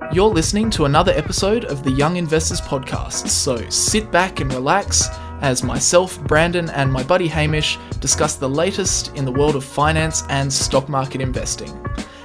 You're listening to another episode of the Young Investors Podcast, so sit back and relax as myself, Brandon, and my buddy Hamish discuss the latest in the world of finance and stock market investing.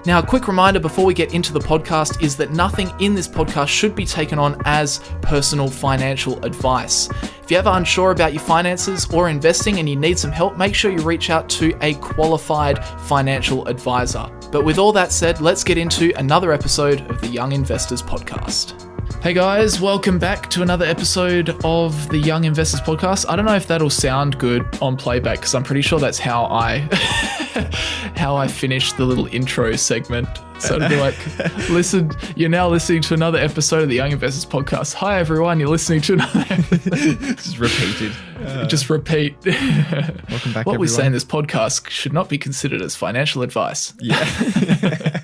Now, a quick reminder before we get into the podcast is that nothing in this podcast should be taken on as personal financial advice. If you're ever unsure about your finances or investing and you need some help, make sure you reach out to a qualified financial advisor. But with all that said, let's get into another episode of the Young Investors Podcast. Hey guys, welcome back to another episode of the Young Investors Podcast. I don't know if that'll sound good on playback because I'm pretty sure that's how I how I finished the little intro segment. So it'll be like, listen, you're now listening to another episode of the Young Investors Podcast. Hi everyone, you're listening to another episode. Just repeated. Just repeat. Welcome back, what we everyone. say in this podcast should not be considered as financial advice. Yeah.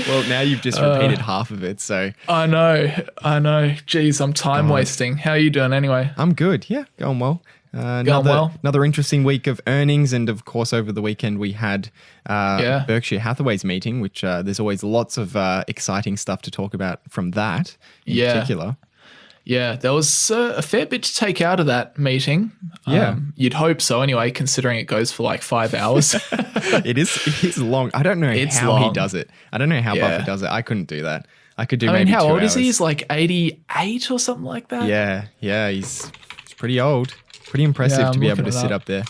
Well, now you've just repeated half of it, so. I know. Jeez, I'm time wasting. How are you doing anyway? I'm good. Yeah, going well. Another interesting week of earnings, and of course over the weekend we had Berkshire Hathaway's meeting, which there's always lots of exciting stuff to talk about from that in particular. Yeah, there was a fair bit to take out of that meeting. You'd hope so anyway, considering it goes for like 5 hours. It is long. I don't know how he does it. I don't know how Buffett does it. I couldn't do that. I could do maybe 2 hours. How old is he? He's like 88 or something like that? Yeah, he's pretty old. Pretty impressive to be able to sit up there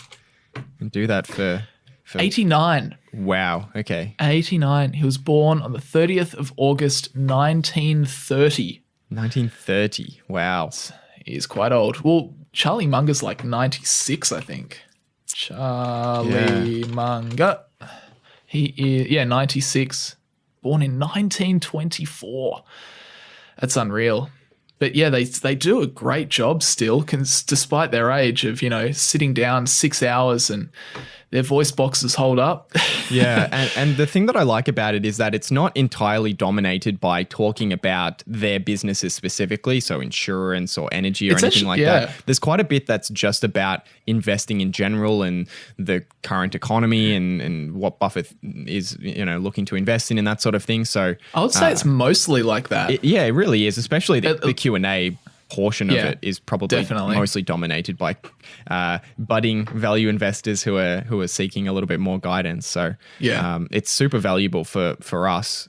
and do that for 89. Wow, okay. 89. He was born on the 30th of August, 1930. 1930. Wow. He's quite old. Well, Charlie Munger's like 96, I think. Charlie Munger. He is, 96. Born in 1924. That's unreal. But yeah, they do a great job still, despite their age of, sitting down 6 hours and their voice boxes hold up. Yeah, and the thing that I like about it is that it's not entirely dominated by talking about their businesses specifically, so insurance or energy or anything like that. There's quite a bit that's just about investing in general and the current economy and what Buffett is, looking to invest in and that sort of thing. So I would say it's mostly like that. It really is, especially the Q&A portion of it is probably definitely mostly dominated by budding value investors who are seeking a little bit more guidance. So it's super valuable for us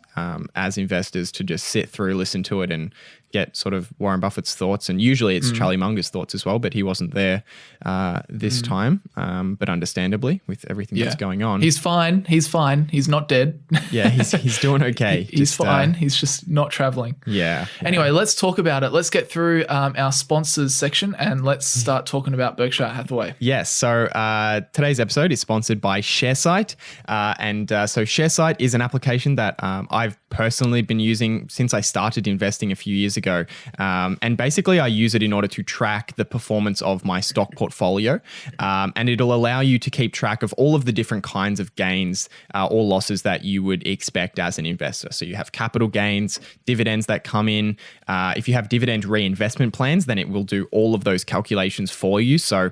as investors to just sit through, listen to it, and get sort of Warren Buffett's thoughts. And usually it's Charlie Munger's thoughts as well, but he wasn't there this time, but understandably with everything that's going on. He's fine. He's not dead. Yeah, he's doing okay. He's fine. He's just not traveling. Yeah. Anyway, let's talk about it. Let's get through our sponsors section and let's start talking about Berkshire Hathaway. Yes. So today's episode is sponsored by Sharesight. So Sharesight is an application that I've personally been using since I started investing a few years ago. And basically I use it in order to track the performance of my stock portfolio. And it'll allow you to keep track of all of the different kinds of gains or losses that you would expect as an investor. So you have capital gains, dividends that come in. If you have dividend reinvestment plans, then it will do all of those calculations for you. So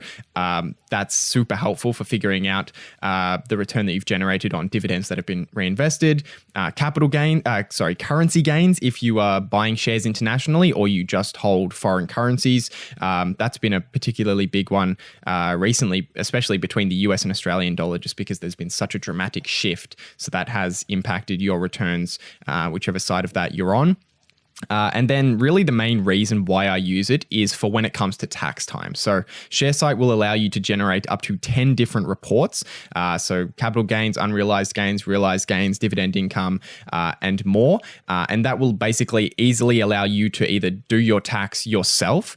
that's super helpful for figuring out the return that you've generated on dividends that have been reinvested. Currency gains if you are buying shares internationally or you just hold foreign currencies. That's been a particularly big one recently, especially between the US and Australian dollar, just because there's been such a dramatic shift. So that has impacted your returns, whichever side of that you're on. And then really the main reason why I use it is for when it comes to tax time. So Sharesight will allow you to generate up to 10 different reports. So capital gains, unrealized gains, realized gains, dividend income, and more. And that will basically easily allow you to either do your tax yourself,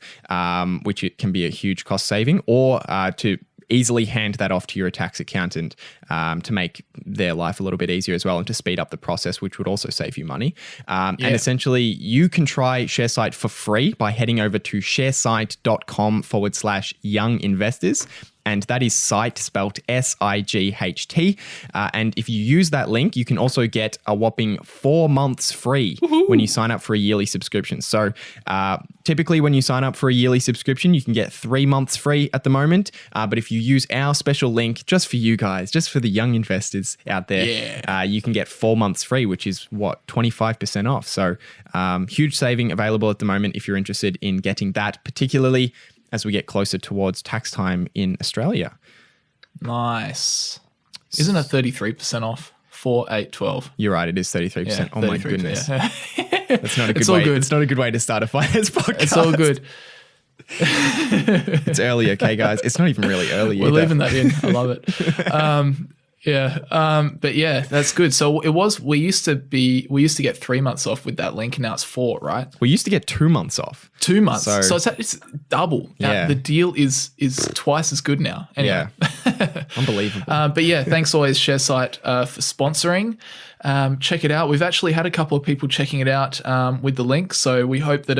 which it can be a huge cost saving, or to easily hand that off to your tax accountant to make their life a little bit easier as well and to speed up the process, which would also save you money. And essentially, you can try Sharesight for free by heading over to sharesight.com/young investors. and that is Sight, spelt SIGHT. And if you use that link, you can also get a whopping 4 months free when you sign up for a yearly subscription. So typically when you sign up for a yearly subscription, you can get 3 months free at the moment. But if you use our special link just for you guys, just for the young investors out there, you can get 4 months free, which is 25% off. So huge saving available at the moment if you're interested in getting that, particularly as we get closer towards tax time in Australia. Nice. Isn't it 33% off? 4, 8, 12. You're right. It is 33%. Yeah, oh my goodness. Yeah. That's not a good way. It's not a good way to start a finance podcast. It's all good. It's early, okay, guys? It's not even really early We're either. leaving that in. I love it. But yeah, that's good. So we used to get 3 months off with that link, and now it's 4, right? We used to get 2 months off. 2 months. So it's double. Yeah. The deal is twice as good now. Anyway. Yeah. Unbelievable. But yeah, thanks always Sharesight for sponsoring. Check it out. We've actually had a couple of people checking it out with the link. So we hope that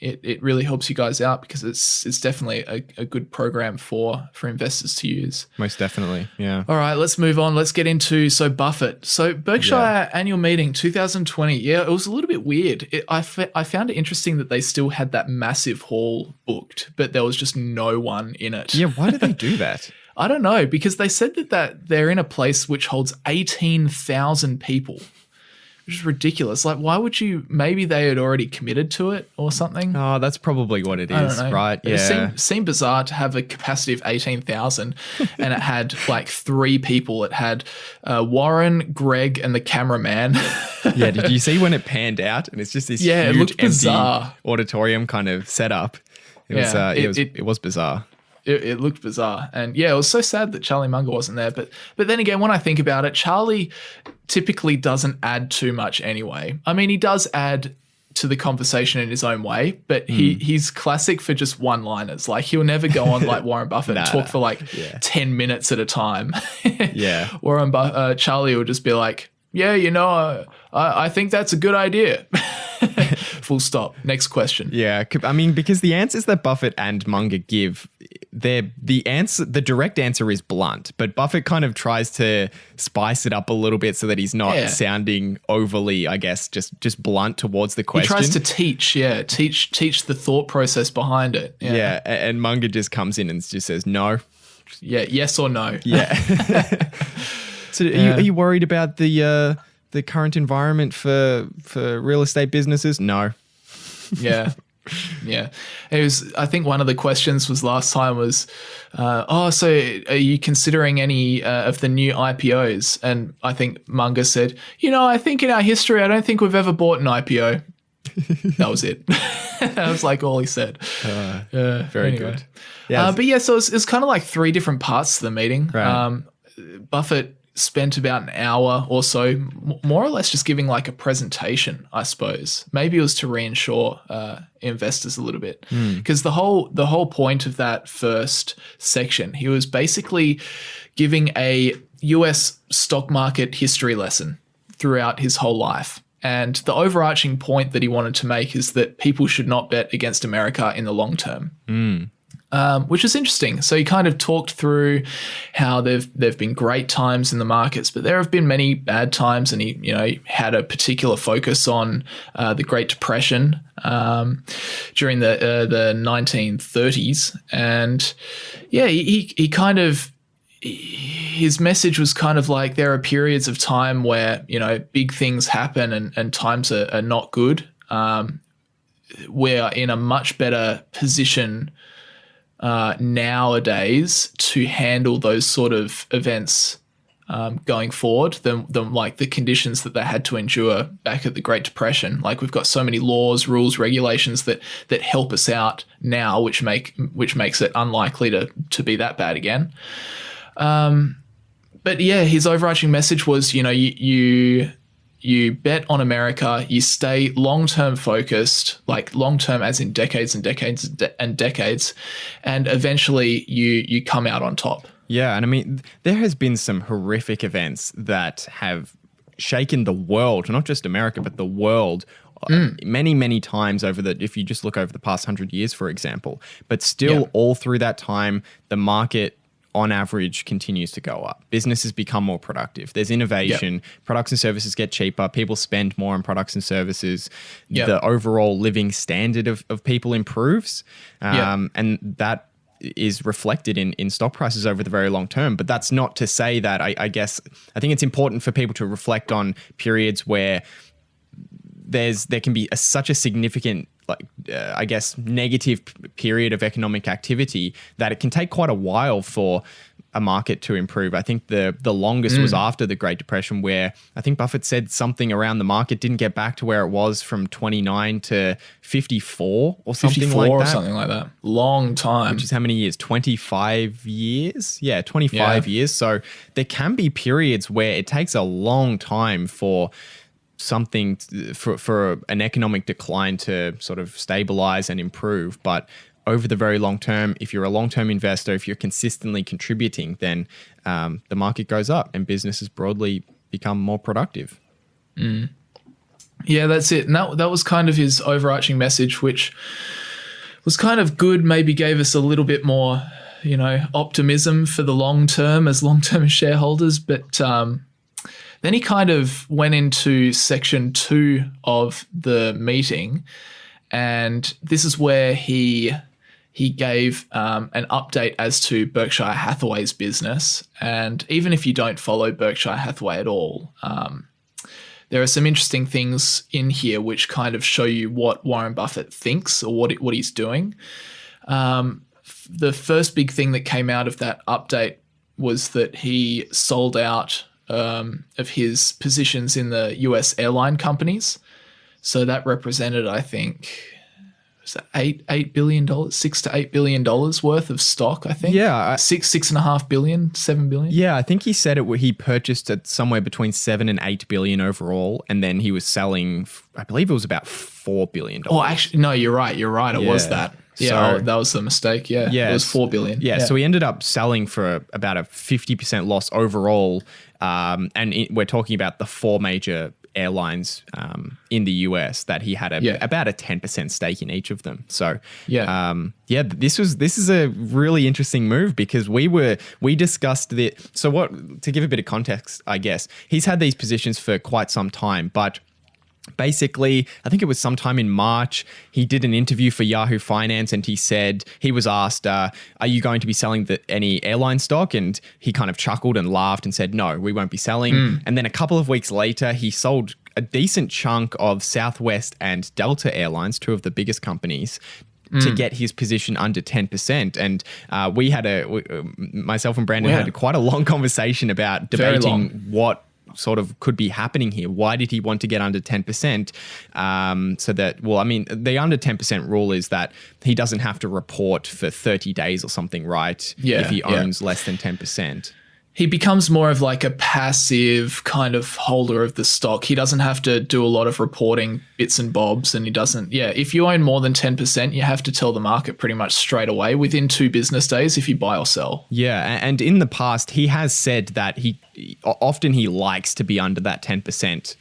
it really helps you guys out, because it's definitely a good program for investors to use. Most definitely, yeah. All right, let's move on. Let's get into Buffett. So Berkshire Annual Meeting 2020. Yeah, it was a little bit weird. I found it interesting that they still had that massive hall booked, but there was just no one in it. Yeah, why did they do that? I don't know, because they said that they're in a place which holds 18,000 people. Which is ridiculous. Like, why would you? Maybe they had already committed to it or something. Oh, that's probably what it is, right? Yeah. It seemed bizarre to have a capacity of 18,000 and it had like 3 people. It had Warren, Greg, and the cameraman. Yeah, did you see when it panned out? And it's just this huge it looked empty bizarre auditorium kind of setup. It was bizarre. It looked bizarre. And yeah, it was so sad that Charlie Munger wasn't there. But then again, when I think about it, Charlie typically doesn't add too much anyway. I mean, he does add to the conversation in his own way, but he's classic for just one-liners. Like, he'll never go on like Warren Buffett and talk for like 10 minutes at a time. Yeah. Charlie will just be like, yeah, I think that's a good idea. Full stop. Next question. Yeah, I mean, because the answers that Buffett and Munger give, the direct answer is blunt, but Buffett kind of tries to spice it up a little bit so that he's not sounding overly, I guess, just blunt towards the question. He tries to teach the thought process behind it. Yeah, and Munger just comes in and just says no. Yeah, yes or no. Yeah. So are you worried about the current environment for real estate businesses? No. Yeah. Yeah. I think one of the questions was last time was, so are you considering any of the new IPOs? And I think Munger said, I think in our history, I don't think we've ever bought an IPO. That was it. That was like all he said. Very good. Yeah. But yeah, so it's kind of like 3 different parts to the meeting. Right. Buffett spent about an hour or so, more or less just giving like a presentation, I suppose. Maybe it was to reinsure investors a little bit, because the whole point of that first section, he was basically giving a US stock market history lesson throughout his whole life. And the overarching point that he wanted to make is that people should not bet against America in the long term. Which is interesting. So he kind of talked through how there've been great times in the markets, but there have been many bad times, and he had a particular focus on the Great Depression during the 1930s, and he kind of, his message was kind of like, there are periods of time where big things happen and times are not good. We're in a much better position nowadays to handle those sort of events going forward than like the conditions that they had to endure back at the Great Depression. Like, we've got so many laws, rules, regulations that help us out now, which makes it unlikely to be that bad again. But yeah, his overarching message was, you bet on America, you stay long-term focused, like long-term as in decades and decades and decades, and eventually you come out on top. Yeah, and I mean, there has been some horrific events that have shaken the world, not just America, but the world, many, many times if you just look over the past 100 years, for example. But still, all through that time, the market on average continues to go up. Businesses become more productive. There's innovation. Products and services get cheaper. People spend more on products and services. The overall living standard of people improves. And that is reflected in stock prices over the very long term. But that's not to say that I think it's important for people to reflect on periods where there can be such a significant negative period of economic activity that it can take quite a while for a market to improve. I think the longest was after the Great Depression, where I think Buffett said something around the market didn't get back to where it was from 29 to 54 or something like that. Or something like that. Long time. Which is how many years? 25 years? Yeah, 25 years. So there can be periods where it takes a long time for something for an economic decline to sort of stabilize and improve. But over the very long term, if you're a long-term investor, if you're consistently contributing, then the market goes up and businesses broadly become more productive. Yeah, that's it. And that was kind of his overarching message, which was kind of good, maybe gave us a little bit more, optimism for the long term as long-term shareholders. But then he kind of went into section 2 of the meeting, and this is where he gave an update as to Berkshire Hathaway's business. And even if you don't follow Berkshire Hathaway at all, there are some interesting things in here which kind of show you what Warren Buffett thinks or what he's doing. The first big thing that came out of that update was that he sold out of his positions in the US airline companies. So that represented, I think, was that $8 billion, $6 to $8 billion worth of stock, I think. Yeah. $6.5 billion, $7 billion. Yeah, I think he said he purchased at somewhere between $7 and $8 billion overall, and then he was selling, I believe it was about $4 billion. Oh, actually, no, you're right. It was that. Yeah, that was the mistake. Yeah, it was $4 billion. Yeah, so he ended up selling for about a 50% loss overall, and we're talking about the 4 major airlines in the US that he had about a 10% stake in each of them. So this is a really interesting move because we discussed the to give a bit of context, I guess he's had these positions for quite some time, but basically, I think it was sometime in March, he did an interview for Yahoo Finance and he said, he was asked, are you going to be selling any airline stock? And he kind of chuckled and laughed and said, no, we won't be selling. And then a couple of weeks later, he sold a decent chunk of Southwest and Delta Airlines, 2 of the biggest companies, to get his position under 10%. And we had myself and Brandon had quite a long conversation about debating what sort of could be happening here. Why did he want to get under 10%? So that, the under 10% rule is that he doesn't have to report for 30 days or something, right? If he owns less than 10%. He becomes more of like a passive kind of holder of the stock. He doesn't have to do a lot of reporting bits and bobs, and he doesn't. Yeah, if you own more than 10%, you have to tell the market pretty much straight away within 2 business days if you buy or sell. Yeah, and in the past, he has said that he likes to be under that 10%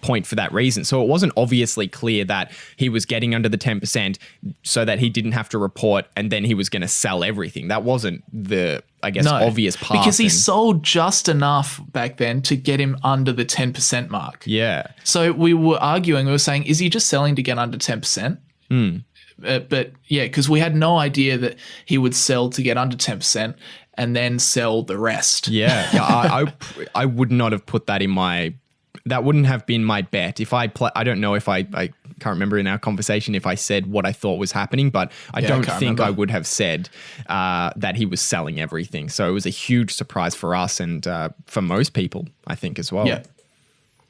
point for that reason. So it wasn't obviously clear that he was getting under the 10% so that he didn't have to report and then he was going to sell everything. That wasn't the obvious path. Because he sold just enough back then to get him under the 10% mark. Yeah. So we were saying, is he just selling to get under 10%? But because we had no idea that he would sell to get under 10% and then sell the rest. Yeah. I would not have put that in that wouldn't have been my bet. If I don't know if I can't remember in our conversation if I said what I thought was happening, but I don't think I would have said that he was selling everything. So it was a huge surprise for us and for most people, I think, as well. Yeah.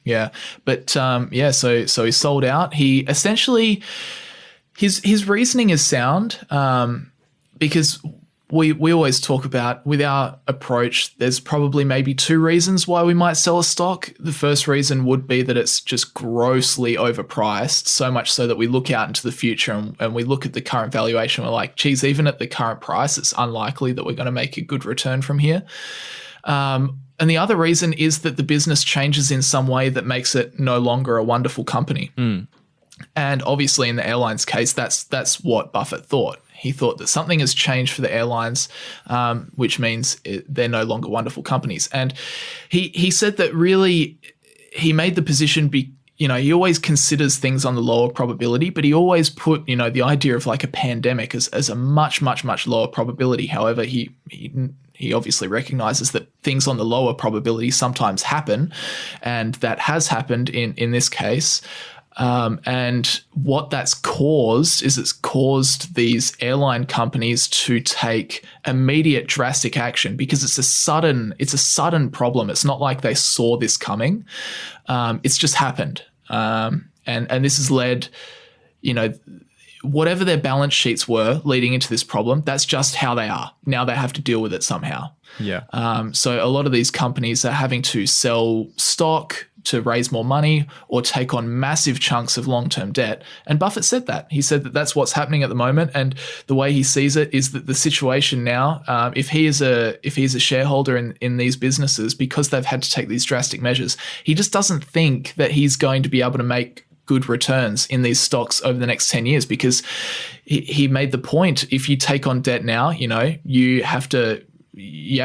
Yeah. But so he sold out. He essentially, his reasoning is sound because we always talk about with our approach, there's probably maybe 2 reasons why we might sell a stock. The first reason would be that it's just grossly overpriced, so much so that we look out into the future and we look at the current valuation. We're like, geez, even at the current price, it's unlikely that we're going to make a good return from here. And the other reason is that the business changes in some way that makes it no longer a wonderful company. And obviously in the airlines case, that's what Buffett thought. He thought that something has changed for the airlines, which means they're no longer wonderful companies. And he said that really he made the position he always considers things on the lower probability, but he always put, the idea of like a pandemic as a much, much, much lower probability. However, he obviously recognizes that things on the lower probability sometimes happen, and that has happened in this case. And what that's caused is it's caused these airline companies to take immediate drastic action because it's a sudden problem. It's not like they saw this coming. It's just happened. And this has led, whatever their balance sheets were leading into this problem, that's just how they are. Now they have to deal with it somehow. Yeah. So a lot of these companies are having to sell stock to raise more money or take on massive chunks of long-term debt. And Buffett said that. He said that that's what's happening at the moment. And the way he sees it is that the situation now, if he is a shareholder in these businesses, because they've had to take these drastic measures, he just doesn't think that he's going to be able to make good returns in these stocks over the next 10 years because he made the point, if you take on debt now, you have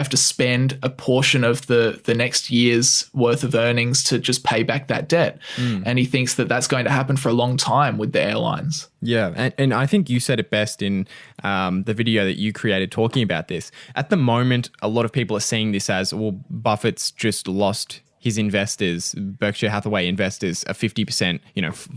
to spend a portion of the next year's worth of earnings to just pay back that debt. And he thinks that that's going to happen for a long time with the airlines. Yeah. And I think you said it best in the video that you created talking about this. At the moment, a lot of people are seeing this as, well, Buffett's just lost his investors, Berkshire Hathaway investors, a 50%,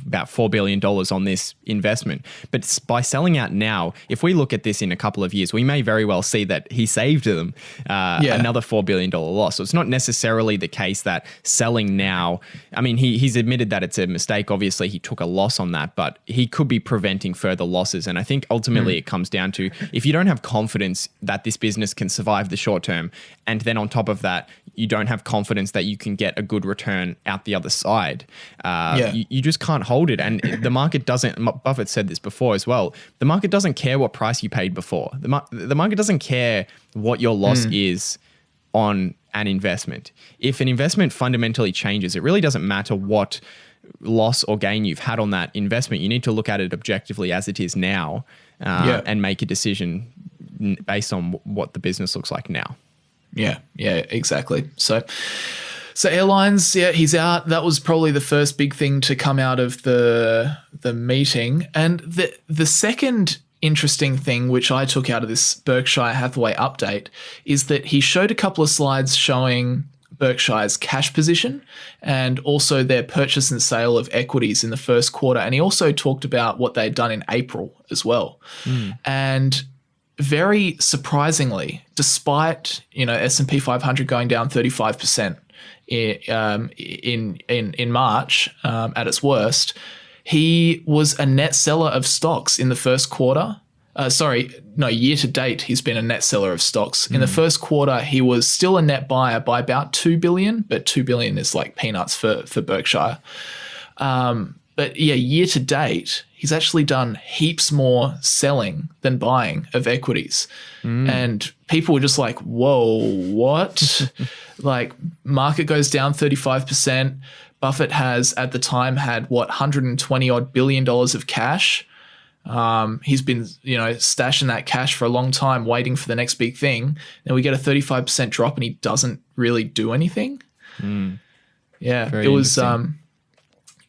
about $4 billion on this investment. But by selling out now, if we look at this in a couple of years, we may very well see that he saved them another $4 billion loss. So it's not necessarily the case that selling now, I mean, he's admitted that it's a mistake. Obviously, he took a loss on that, but he could be preventing further losses. And I think ultimately it comes down to, if you don't have confidence that this business can survive the short term, and then on top of that, you don't have confidence that you can get a good return out the other side. You just can't hold it. And the market doesn't, Buffett said this before as well, the market doesn't care what price you paid before. The market doesn't care what your loss is on an investment. If an investment fundamentally changes, it really doesn't matter what loss or gain you've had on that investment. You need to look at it objectively as it is now and make a decision based on what the business looks like now. Yeah, exactly. So airlines, he's out. That was probably the first big thing to come out of the meeting. And the second interesting thing, which I took out of this Berkshire Hathaway update, is that he showed a couple of slides showing Berkshire's cash position and also their purchase and sale of equities in the first quarter. And he also talked about what they'd done in April as well. And very surprisingly, despite S&P 500 going down 35% in March at its worst, he was a net seller of stocks in the first quarter. Year to date, he's been a net seller of stocks. In the first quarter, he was still a net buyer by about $2 billion, but $2 billion is like peanuts for Berkshire. But year to date, he's actually done heaps more selling than buying of equities. And people were just like, whoa, what? Like, market goes down 35%. Buffett has, at the time, had, $120 billion of cash. He's been, stashing that cash for a long time, waiting for the next big thing. Then we get a 35% drop and he doesn't really do anything. Yeah, Very it was...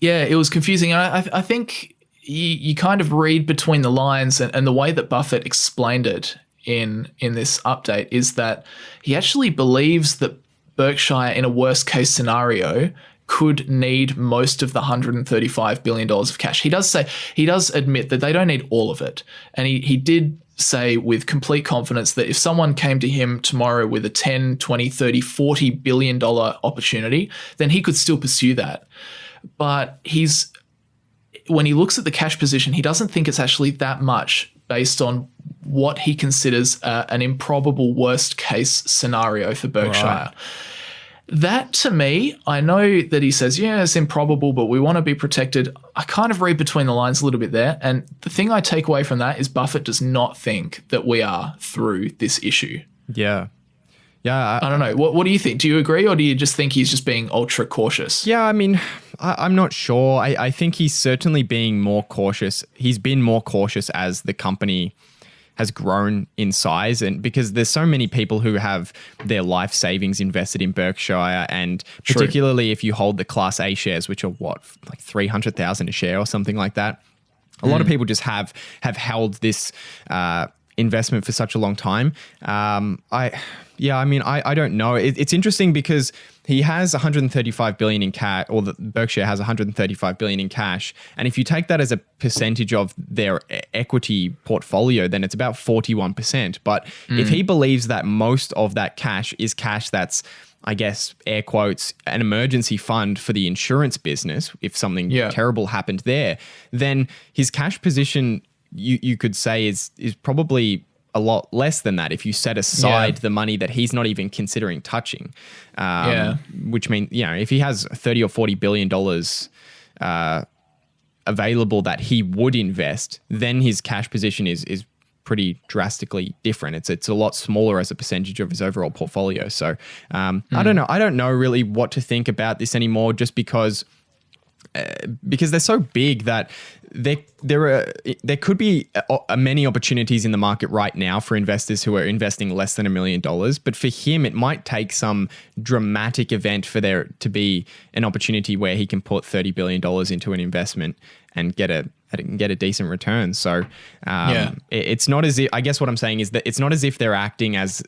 it was confusing. I think you kind of read between the lines, and the way that Buffett explained it in this update is that he actually believes that Berkshire, in a worst case scenario, could need most of the $135 billion of cash. He does admit that they don't need all of it. And he did say with complete confidence that if someone came to him tomorrow with a 10, 20, 30, $40 billion opportunity, then he could still pursue that. But when he looks at the cash position, he doesn't think it's actually that much based on what he considers an improbable worst case scenario for Berkshire. Right. That, to me, I know that he says, it's improbable, but we want to be protected. I kind of read between the lines a little bit there. And the thing I take away from that is Buffett does not think that we are through this issue. Yeah. Yeah, I don't know. What do you think? Do you agree, or do you just think he's just being ultra cautious? Yeah, I mean, I'm not sure. I think he's certainly being more cautious. He's been more cautious as the company has grown in size, and because there's so many people who have their life savings invested in Berkshire, and particularly if you hold the Class A shares, which are like 300,000 a share or something like that. A lot of people just have held this investment for such a long time. I don't know. It's interesting because he has 135 billion in cash, or the Berkshire has 135 billion in cash. And if you take that as a percentage of their equity portfolio, then it's about 41%. But if he believes that most of that cash is cash that's, I guess, air quotes, an emergency fund for the insurance business, if something terrible happened there, then his cash position, you could say, is probably a lot less than that if you set aside the money that he's not even considering touching. Which means, if he has 30 or 40 billion dollars available that he would invest, then his cash position is pretty drastically different. It's a lot smaller as a percentage of his overall portfolio. So I don't know. I don't know really what to think about this anymore, just because they're so big that there could be many opportunities in the market right now for investors who are investing less than $1 million. But for him, it might take some dramatic event for there to be an opportunity where he can put $30 billion into an investment and get a decent return. So it's not as if, I guess what I'm saying is that it's not as if they're acting as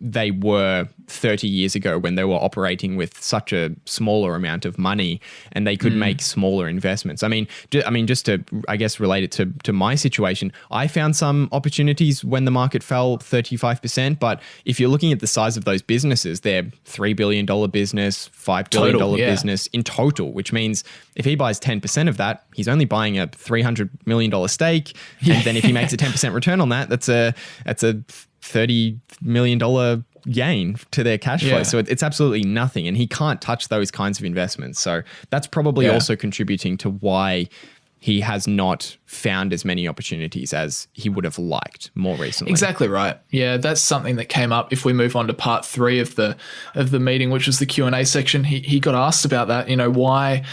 they were 30 years ago when they were operating with such a smaller amount of money and they could make smaller investments. I mean, just to, I guess, relate it to my situation, I found some opportunities when the market fell 35%. But if you're looking at the size of those businesses, they're $3 billion business, $5 billion business in total, which means if he buys 10% of that, he's only buying a $300 million stake. And then if he makes a 10% return on that, that's a $30 million gain to their cash flow. So it's absolutely nothing. And he can't touch those kinds of investments. So that's probably also contributing to why he has not found as many opportunities as he would have liked more recently. Exactly right. Yeah, that's something that came up. If we move on to part 3 of the meeting, which was the Q&A section, he got asked about that, why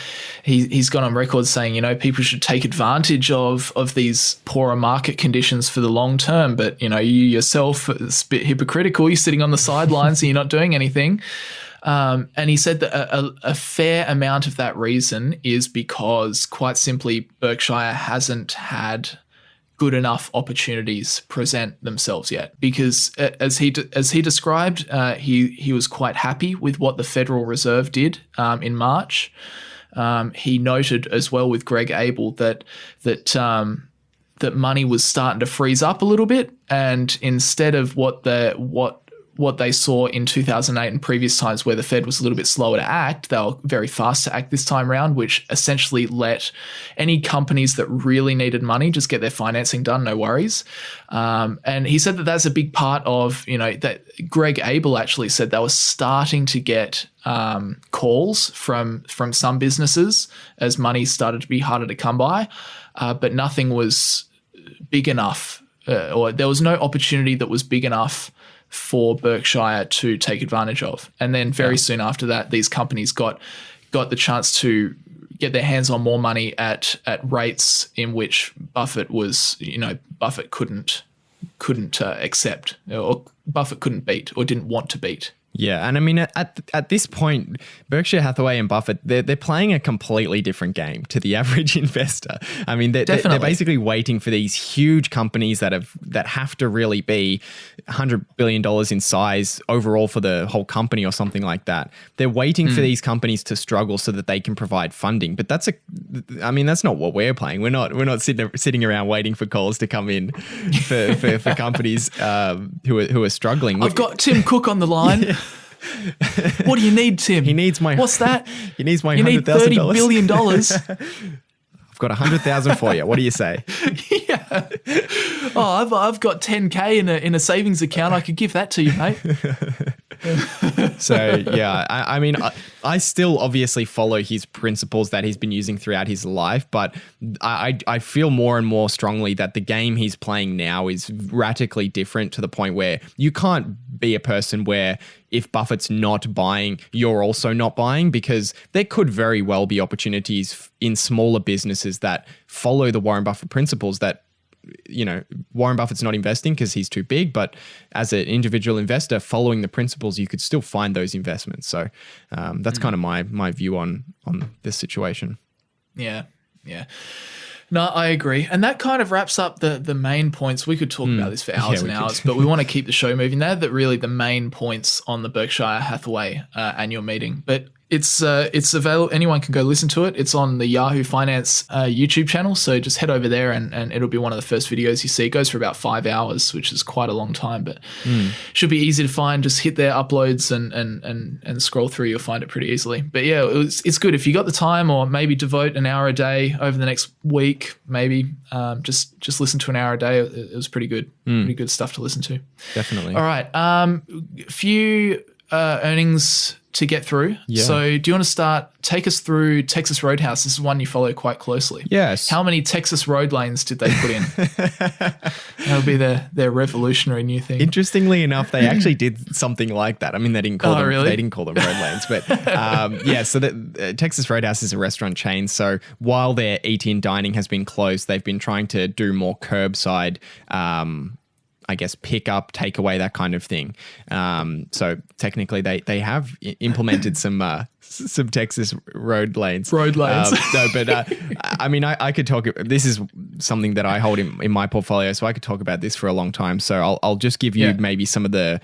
he's gone on record saying, people should take advantage of these poorer market conditions for the long term. But, you yourself, it's a bit hypocritical. You're sitting on the sidelines and you're not doing anything. And he said that a fair amount of that reason is because, quite simply, Berkshire hasn't had good enough opportunities present themselves yet. Because as he described, he was quite happy with what the Federal Reserve did in March. He noted as well with Greg Abel that money was starting to freeze up a little bit, and instead of what they saw in 2008 and previous times where the Fed was a little bit slower to act, they were very fast to act this time around, which essentially let any companies that really needed money just get their financing done, no worries. And he said that that's a big part of, that Greg Abel actually said they were starting to get calls from some businesses as money started to be harder to come by, but nothing was big enough, or there was no opportunity that was big enough for Berkshire to take advantage of. And then very soon after that, these companies got the chance to get their hands on more money at rates in which Buffett was, Buffett couldn't accept, or Buffett couldn't beat or didn't want to beat. Yeah, and I mean, at this point, Berkshire Hathaway and Buffett, they're playing a completely different game to the average investor. I mean, they're basically waiting for these huge companies that have to really be $100 billion in size overall for the whole company or something like that. They're waiting for these companies to struggle so that they can provide funding. But that's not what we're playing. We're not sitting around waiting for calls to come in for companies who are struggling. I've got Tim Cook on the line. What do you need, Tim? He needs my. What's that? He needs my $100,000. You need $30 billion. I've got 100,000 for you. What do you say? Yeah. Oh, I've got 10K in a savings account. I could give that to you, mate. So yeah, I mean, I still obviously follow his principles that he's been using throughout his life, but I feel more and more strongly that the game he's playing now is radically different to the point where you can't be a person where if Buffett's not buying, you're also not buying, because there could very well be opportunities in smaller businesses that follow the Warren Buffett principles that, you know, Warren Buffett's not investing because he's too big, but as an individual investor following the principles, you could still find those investments. So that's kind of my view on this situation. Yeah. No, I agree. And that kind of wraps up the main points. We could talk about this for hours and hours, but we want to keep the show moving there. That really the main points on the Berkshire Hathaway annual meeting. But it's available. Anyone can go listen to it. It's on the Yahoo Finance YouTube channel. So just head over there and it'll be one of the first videos you see. It goes for about 5 hours, which is quite a long time, but should be easy to find. Just hit their uploads and scroll through. You'll find it pretty easily. But yeah, it's good if you got the time, or maybe devote an hour a day over the next week. Maybe just listen to an hour a day. It was pretty good. Pretty good stuff to listen to. Definitely. All right. Few earnings to get through. Yeah. So do you want to take us through Texas Roadhouse? This is one you follow quite closely. Yes. How many Texas road lanes did they put in? That'll be their revolutionary new thing. Interestingly enough, they actually did something like that. I mean, they didn't call them road lanes, but yeah. So Texas Roadhouse is a restaurant chain. So while their eat-in dining has been closed, they've been trying to do more curbside I guess pick up, take away, that kind of thing. So technically they have implemented some Texas road lanes. No, but I mean, I could talk, this is something that I hold in my portfolio, so I could talk about this for a long time. So I'll just give you maybe some of the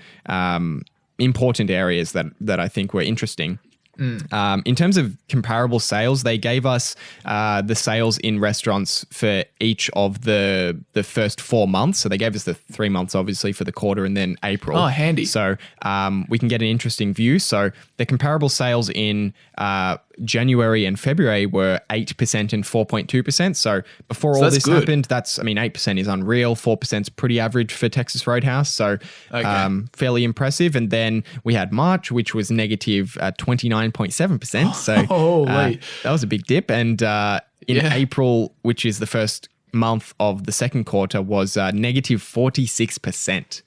important areas that I think were interesting. In terms of comparable sales, they gave us the sales in restaurants for each of the first 4 months. So they gave us the 3 months, obviously, for the quarter, and then April. Oh, handy. So we can get an interesting view. So the comparable sales in January and February were 8% and 4.2%. So before all this happened, 8% is unreal. 4% is pretty average for Texas Roadhouse. So fairly impressive. And then we had March, which was negative 29.7%. So that was a big dip. And in April, which is the first month of the second quarter, was negative 46%.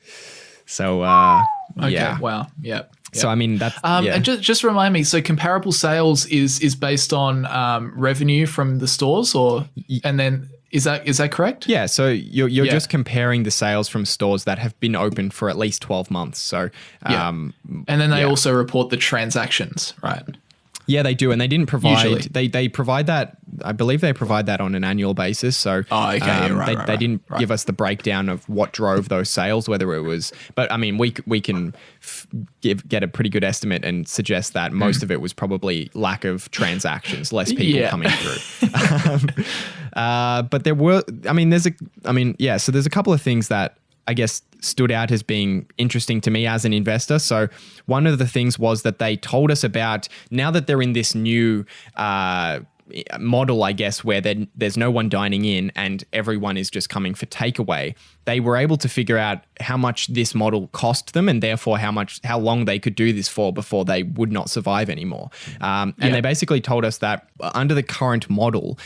So wow. Yep. So I mean that's and just remind me. So comparable sales is based on revenue from the stores, and then is that correct? Yeah. So you're just comparing the sales from stores that have been open for at least 12 months. So and then they also report the transactions, right? Yeah, they do, and they didn't provide. They provide that. I believe they provide that on an annual basis. So, they didn't give us the breakdown of what drove those sales, whether it was. But I mean, we can get a pretty good estimate and suggest that most of it was probably lack of transactions, less people coming through. But there were. So there's a couple of things that I guess stood out as being interesting to me as an investor. So one of the things was that they told us about, now that they're in this new model, I guess, where there's no one dining in and everyone is just coming for takeaway, they were able to figure out how much this model cost them, and therefore how long they could do this for before they would not survive anymore. And they basically told us that under the current model,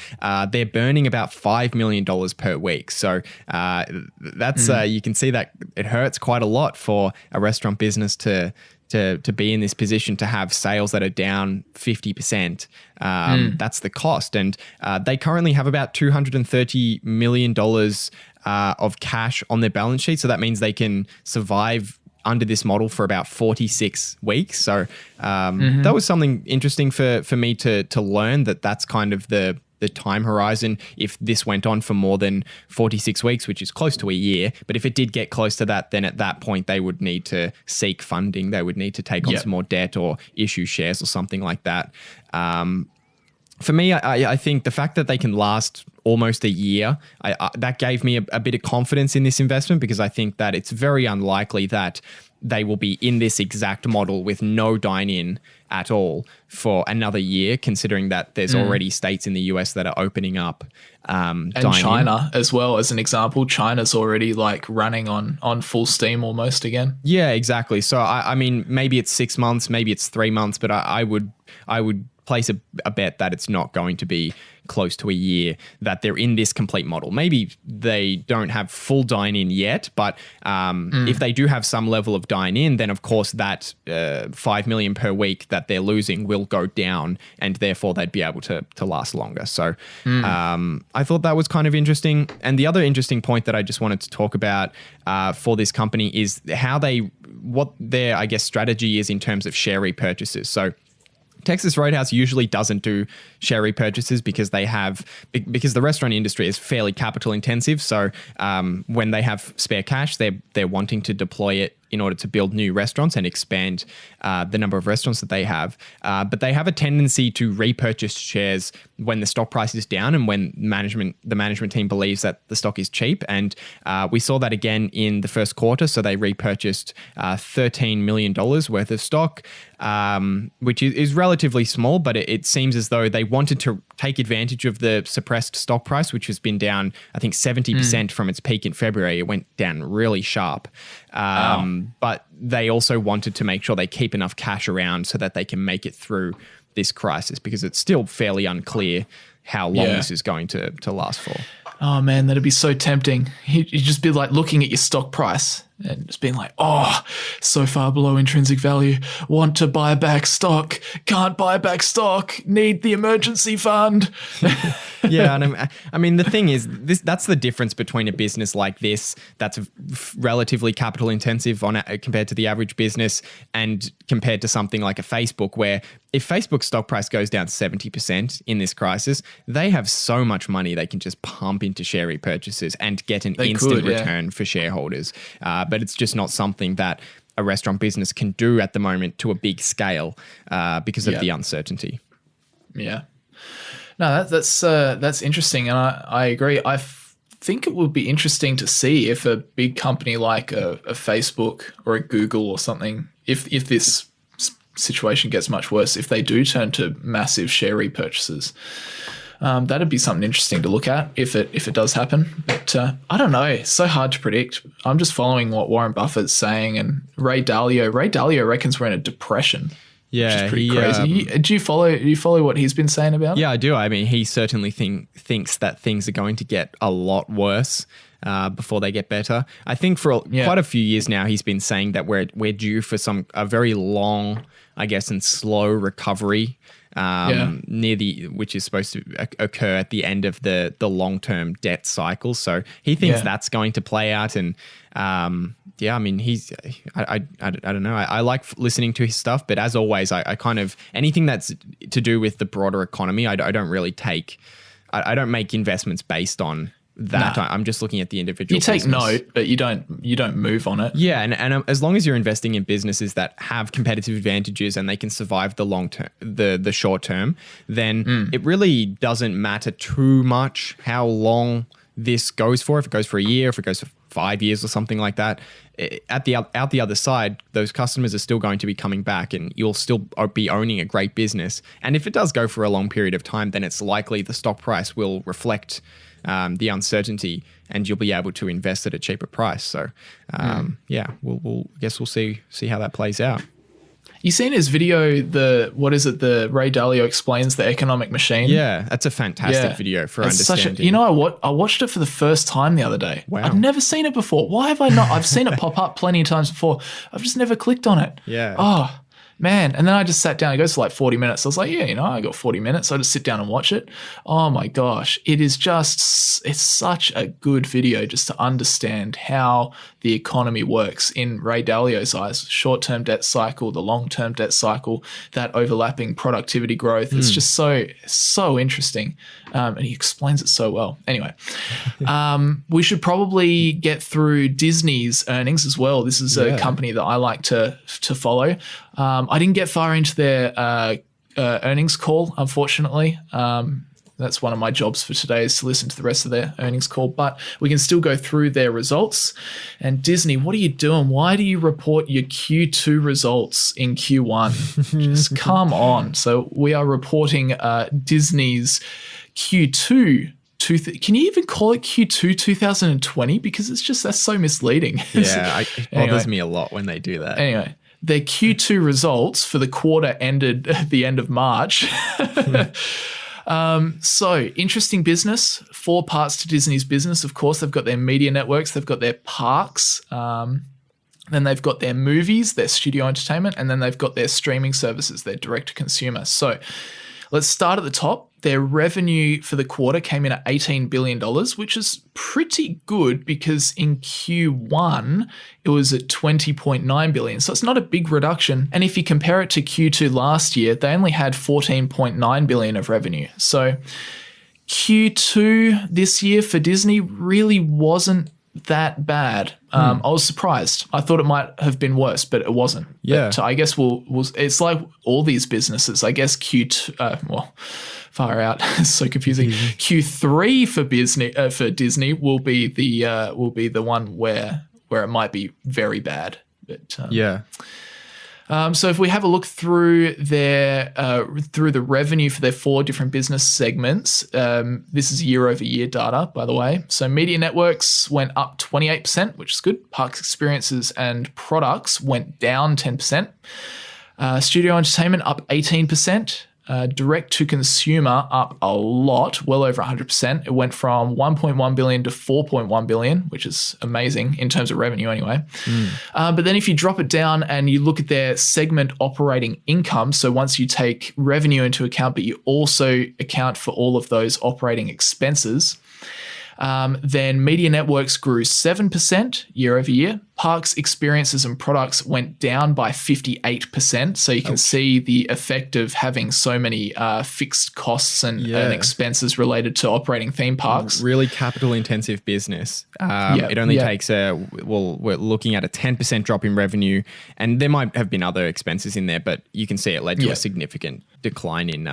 they're burning about $5 million per week. So that's you can see that it hurts quite a lot for a restaurant business to be in this position, to have sales that are down 50%. That's the cost. And they currently have about $230 million of cash on their balance sheet. So that means they can survive under this model for about 46 weeks. So that was something interesting for me to learn, that's kind of the time horizon if this went on for more than 46 weeks, which is close to a year. But if it did get close to that, then at that point they would need to seek funding. They would need to take on some more debt or issue shares or something like that. For me, I think the fact that they can last almost a year, that gave me a bit of confidence in this investment, because I think that it's very unlikely that they will be in this exact model with no dine-in at all for another year, considering that there's already states in the US that are opening up and China as well, as an example. China's already like running on full steam almost again. Yeah, exactly. So I mean, maybe it's 6 months, maybe it's 3 months, but I would place a bet that it's not going to be close to a year that they're in this complete model. Maybe they don't have full dine-in yet, but if they do have some level of dine-in, then of course that $5 million per week that they're losing will go down, and therefore they'd be able to last longer. So I thought that was kind of interesting. And the other interesting point that I just wanted to talk about for this company is what their, I guess, strategy is in terms of share repurchases. So Texas Roadhouse usually doesn't do share repurchases because the restaurant industry is fairly capital intensive. So when they have spare cash, they're wanting to deploy it in order to build new restaurants and expand the number of restaurants that they have. But they have a tendency to repurchase shares when the stock price is down and when the management team believes that the stock is cheap. And we saw that again in the first quarter. So they repurchased $13 million worth of stock, which is relatively small, but it seems as though they wanted to take advantage of the suppressed stock price, which has been down, I think, 70% from its peak in February. It went down really sharp. But they also wanted to make sure they keep enough cash around so that they can make it through this crisis, because it's still fairly unclear how long this is going to last for. Oh man, that'd be so tempting. You'd just be like looking at your stock price and just being like, oh, so far below intrinsic value. Want to buy back stock. Can't buy back stock. Need the emergency fund. Yeah, and I mean, the thing is, that's the difference between a business like this that's relatively capital intensive compared to the average business, and compared to something like a Facebook, where if Facebook's stock price goes down 70% in this crisis, they have so much money they can just pump into share repurchases and get an instant return for shareholders. But it's just not something that a restaurant business can do at the moment to a big scale because of the uncertainty. Yeah. No, that's interesting, and I agree. I think it would be interesting to see if a big company like a Facebook or a Google or something, if this situation gets much worse, if they do turn to massive share repurchases, that'd be something interesting to look at if it does happen. But I don't know. It's so hard to predict. I'm just following what Warren Buffett's saying, and Ray Dalio reckons we're in a depression. Yeah, which is pretty crazy. Do you follow what he's been saying about it? Yeah, I do. I mean, he certainly thinks that things are going to get a lot worse before they get better. I think for quite a few years now, he's been saying that we're due for a very long, I guess, and slow recovery. Which is supposed to occur at the end of the long-term debt cycle. So he thinks that's going to play out. And I mean, I don't know. I like listening to his stuff, but as always, I kind of, anything that's to do with the broader economy, I don't really I don't make investments based on that. Nah. I'm just looking at the individual. You take business. note, but you don't move on it. Yeah, and as long as you're investing in businesses that have competitive advantages and they can survive the long term, the short term, then it really doesn't matter too much how long this goes for. If it goes for a year, if it goes for 5 years or something like that, out the other side, those customers are still going to be coming back, and you'll still be owning a great business. And if it does go for a long period of time, then it's likely the stock price will reflect the uncertainty, and you'll be able to invest at a cheaper price. So, we'll see how that plays out. You seen his video? The Ray Dalio explains the economic machine. Yeah, that's a fantastic video for understanding. I watched it for the first time the other day. Wow, I've never seen it before. Why have I not? I've seen it pop up plenty of times before. I've just never clicked on it. Yeah. Oh man. And then I just sat down. It goes for like 40 minutes. I was like, I got 40 minutes. So I just sit down and watch it. Oh my gosh. It's such a good video just to understand how the economy works in Ray Dalio's eyes. Short-term debt cycle, the long-term debt cycle, that overlapping productivity growth. It's just so interesting. And he explains it so well. Anyway, we should probably get through Disney's earnings as well. This is a company that I like to follow. I didn't get far into their earnings call, unfortunately. That's one of my jobs for today, is to listen to the rest of their earnings call. But we can still go through their results. And Disney, what are you doing? Why do you report your Q2 results in Q1? Just come on. So we are reporting Disney's Q2. Can you even call it Q2 2020? Because that's so misleading. Yeah, it bothers me a lot when they do that. Anyway, their Q2 results for the quarter ended at the end of March. So interesting business, 4 parts to Disney's business. Of course, they've got their media networks, they've got their parks, then they've got their movies, their studio entertainment, and then they've got their streaming services, their direct to consumer. So let's start at the top. Their revenue for the quarter came in at $18 billion, which is pretty good because in Q1, it was at $20.9 billion. So it's not a big reduction. And if you compare it to Q2 last year, they only had $14.9 billion of revenue. So Q2 this year for Disney really wasn't that bad. I was surprised. I thought it might have been worse, but it wasn't. Yeah. But I guess it's like all these businesses. I guess Q2, far out. It's so confusing. Q3 for Disney will be the one where it might be very bad. But yeah. So if we have a look through through the revenue for their 4 different business segments, this is year-over-year data, by the way. So media networks went up 28%, which is good. Parks, experiences, and products went down 10%. Studio entertainment up 18%. Direct to consumer up a lot, well over 100%. It went from 1.1 billion to 4.1 billion, which is amazing in terms of revenue anyway. But then if you drop it down and you look at their segment operating income, so once you take revenue into account, but you also account for all of those operating expenses, then media networks grew 7% year over year. Parks, experiences, and products went down by 58%. So you can see the effect of having so many fixed costs and expenses related to operating theme parks. Really capital intensive business. It only takes we're looking at a 10% drop in revenue, and there might have been other expenses in there, but you can see it led to a significant decline in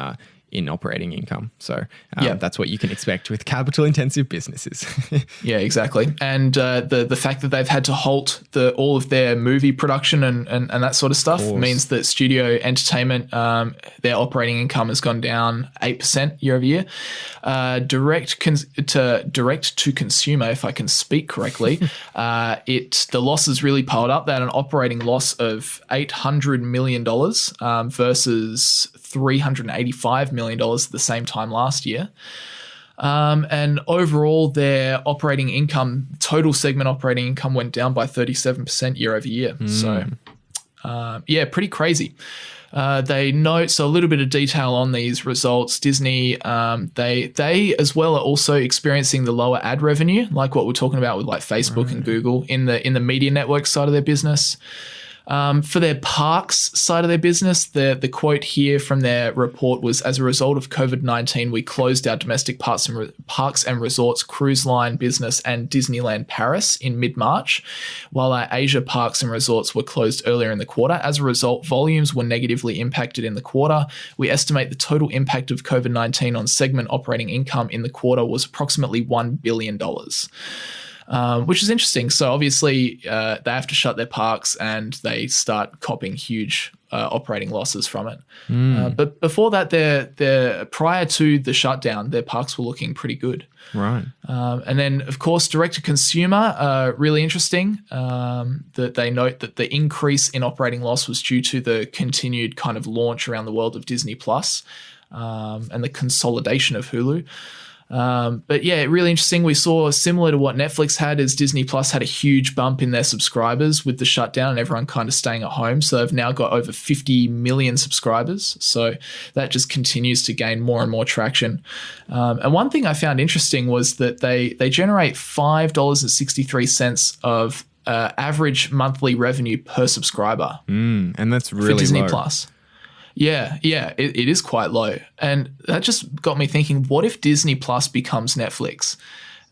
operating income. So that's what you can expect with capital intensive businesses. Yeah, exactly. And the fact that they've had to halt all of their movie production and that sort of stuff means that studio entertainment, their operating income has gone down 8% year over year. Direct to consumer, if I can speak correctly, the losses really piled up. They had an operating loss of $800 million versus $385 million at the same time last year. And overall, their operating income, total segment operating income, went down by 37% year over year. So, pretty crazy. They note, so a little bit of detail on these results. Disney, they as well are also experiencing the lower ad revenue, like what we're talking about with like Facebook and Google in the media network side of their business. For their parks side of their business, the quote here from their report was, as a result of COVID-19, we closed our domestic parks and resorts cruise line business and Disneyland Paris in mid-March, while our Asia parks and resorts were closed earlier in the quarter. As a result, volumes were negatively impacted in the quarter. We estimate the total impact of COVID-19 on segment operating income in the quarter was approximately $1 billion. Which is interesting. So obviously they have to shut their parks and they start copping huge operating losses from it. But before that, prior to the shutdown, their parks were looking pretty good. Right. And then, of course, direct to consumer, really interesting that they note that the increase in operating loss was due to the continued kind of launch around the world of Disney Plus and the consolidation of Hulu. But yeah, really interesting. We saw similar to what Netflix had, is Disney Plus had a huge bump in their subscribers with the shutdown and everyone kind of staying at home. So they've now got over 50 million subscribers. So that just continues to gain more and more traction. And one thing I found interesting was that they generate $5.63 of average monthly revenue per subscriber. And that's really for Disney low. Plus. Yeah, it is quite low. And that just got me thinking, what if Disney Plus becomes Netflix?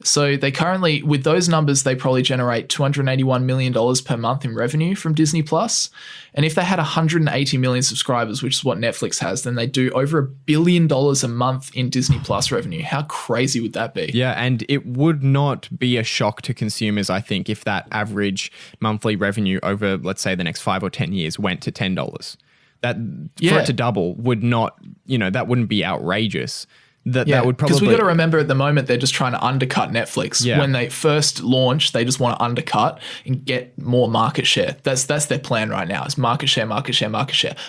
So they currently, with those numbers, they probably generate $281 million per month in revenue from Disney Plus. And if they had 180 million subscribers, which is what Netflix has, then they do over $1 billion a month in Disney Plus revenue. How crazy would that be? Yeah, and it would not be a shock to consumers, I think, if that average monthly revenue over, let's say, the next 5 or 10 years went to $10. That for it to double would not, that wouldn't be outrageous. That would probably, because we got to remember at the moment they're just trying to undercut Netflix. Yeah. When they first launch, they just want to undercut and get more market share. That's their plan right now. Is market share.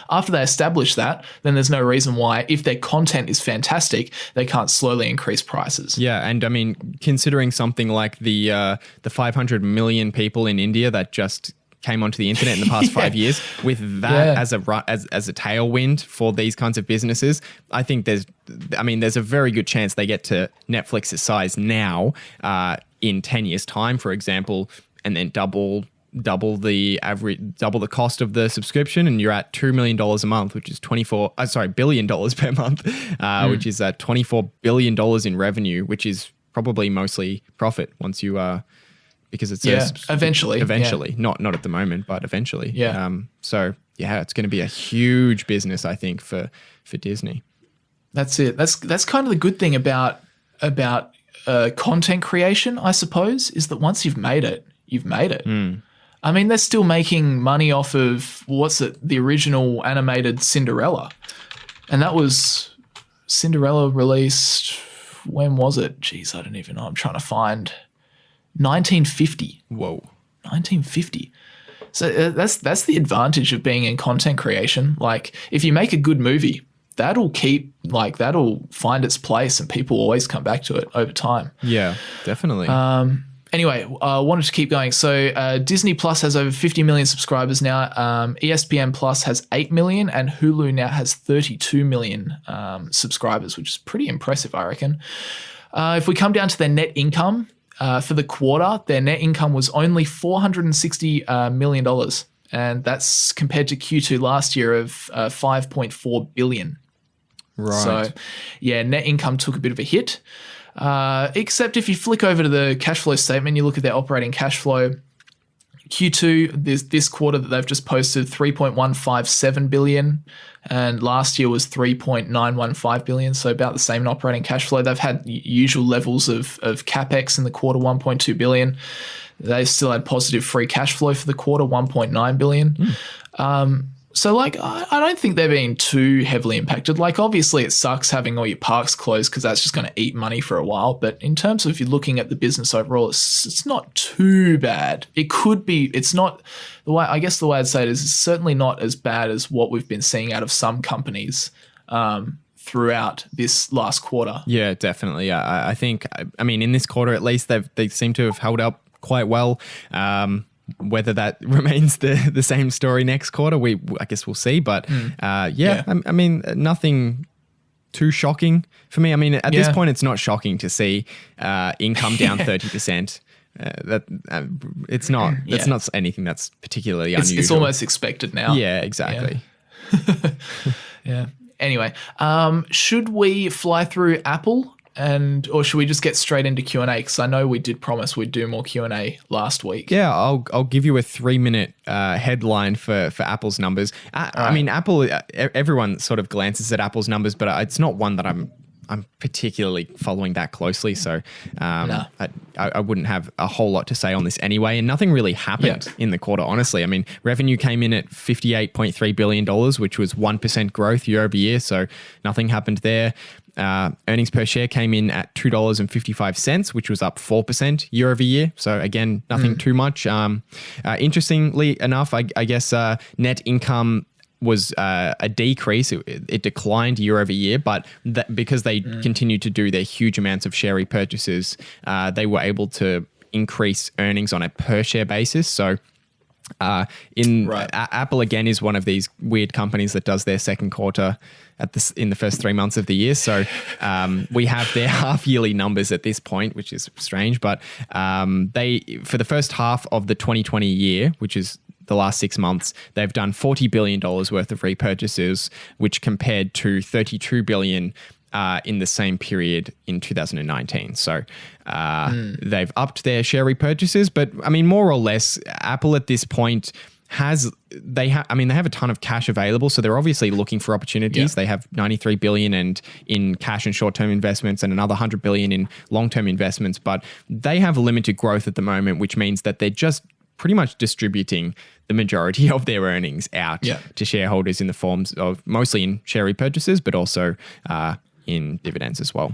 After they establish that, then there's no reason why, if their content is fantastic, they can't slowly increase prices. Yeah, and I mean, considering something like the 500 million people in India that just came onto the internet in the past 5 years, with that as a tailwind for these kinds of businesses, I think there's a very good chance they get to Netflix's size now in 10 years' time, for example, and then double the cost of the subscription, and you're at $2 million a month, which is billion dollars per month, which is $24 billion in revenue, which is probably mostly profit once you because it's eventually, not at the moment, but eventually. So it's going to be a huge business, I think, for Disney. That's it. That's kind of the good thing about content creation, I suppose, is that once you've made it, you've made it. I mean, they're still making money off of the original animated Cinderella, and that was Cinderella released. When was it? Jeez, I don't even know. I'm trying to find. 1950. Whoa. 1950. So that's the advantage of being in content creation. Like, if you make a good movie, that'll find its place, and people always come back to it over time. Yeah, definitely. Anyway, I wanted to keep going. So Disney Plus has over 50 million subscribers now. ESPN Plus has 8 million, and Hulu now has 32 million subscribers, which is pretty impressive, I reckon. If we come down to their net income, for the quarter, their net income was only $460 million, and that's compared to Q2 last year of $5.4 billion. Right. So, net income took a bit of a hit, except if you flick over to the cash flow statement, you look at their operating cash flow. Q2, this quarter that they've just posted, $3.157 billion, and last year was $3.915 billion, so about the same in operating cash flow. They've had usual levels of capex in the quarter, $1.2 billion. They still had positive free cash flow for the quarter, $1.9 billion. So, I don't think they're being too heavily impacted. Obviously, it sucks having all your parks closed because that's just going to eat money for a while. But in terms of if you're looking at the business overall, it's not too bad. It could be. It's not the way. I guess the way I'd say it is, it's certainly not as bad as what we've been seeing out of some companies throughout this last quarter. Yeah, definitely. I think. I mean, in this quarter at least, they seem to have held up quite well. Whether that remains the same story next quarter, I guess we'll see. But I mean, nothing too shocking for me. I mean, at this point, it's not shocking to see income down 30%. It's not. That's not anything that's particularly unusual. It's almost expected now. Yeah, exactly. Yeah. Anyway, should we fly through Apple? Or should we just get straight into Q&A? Because I know we did promise we'd do more Q&A last week. Yeah, I'll give you a 3-minute headline for Apple's numbers. I mean, Apple. Everyone sort of glances at Apple's numbers, but it's not one that I'm particularly following that closely. So I wouldn't have a whole lot to say on this anyway. And nothing really happened in the quarter, honestly. I mean, revenue came in at $58.3 billion, which was 1% growth year over year. So nothing happened there. Earnings per share came in at $2.55, which was up 4% year over year. So again, nothing too much. Interestingly enough, I guess net income was a decrease. It declined year over year, but because they continued to do their huge amounts of share repurchases, they were able to increase earnings on a per share basis. So Apple again is one of these weird companies that does their second quarter in the first 3 months of the year. So we have their half yearly numbers at this point, which is strange. But for the first half of the 2020 year, which is the last 6 months, they've done $40 billion worth of repurchases, which compared to $32 billion in the same period in 2019. So they've upped their share repurchases, but I mean, more or less, Apple at this point they have a ton of cash available, so they're obviously looking for opportunities. They have $93 billion in cash and short-term investments and another $100 billion in long-term investments, but they have limited growth at the moment, which means that they're just pretty much distributing the majority of their earnings out to shareholders in the forms of mostly in share repurchases, but also in dividends as well.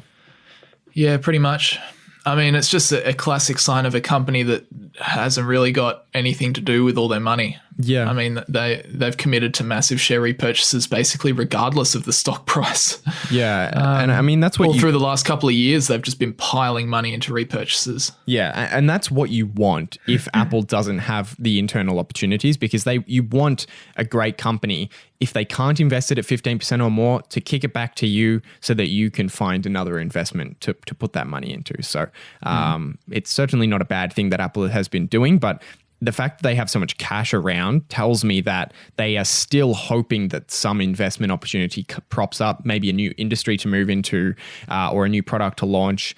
Yeah, pretty much. I mean, it's just a classic sign of a company that hasn't really got anything to do with all their money. Yeah. I mean, they've committed to massive share repurchases basically regardless of the stock price. Yeah. And I mean, that's what through the last couple of years, they've just been piling money into repurchases. Yeah. And that's what you want if Apple doesn't have the internal opportunities, because you want a great company, if they can't invest it at 15% or more, to kick it back to you so that you can find another investment to put that money into. So it's certainly not a bad thing that Apple has been doing, but the fact that they have so much cash around tells me that they are still hoping that some investment opportunity props up, maybe a new industry to move into or a new product to launch,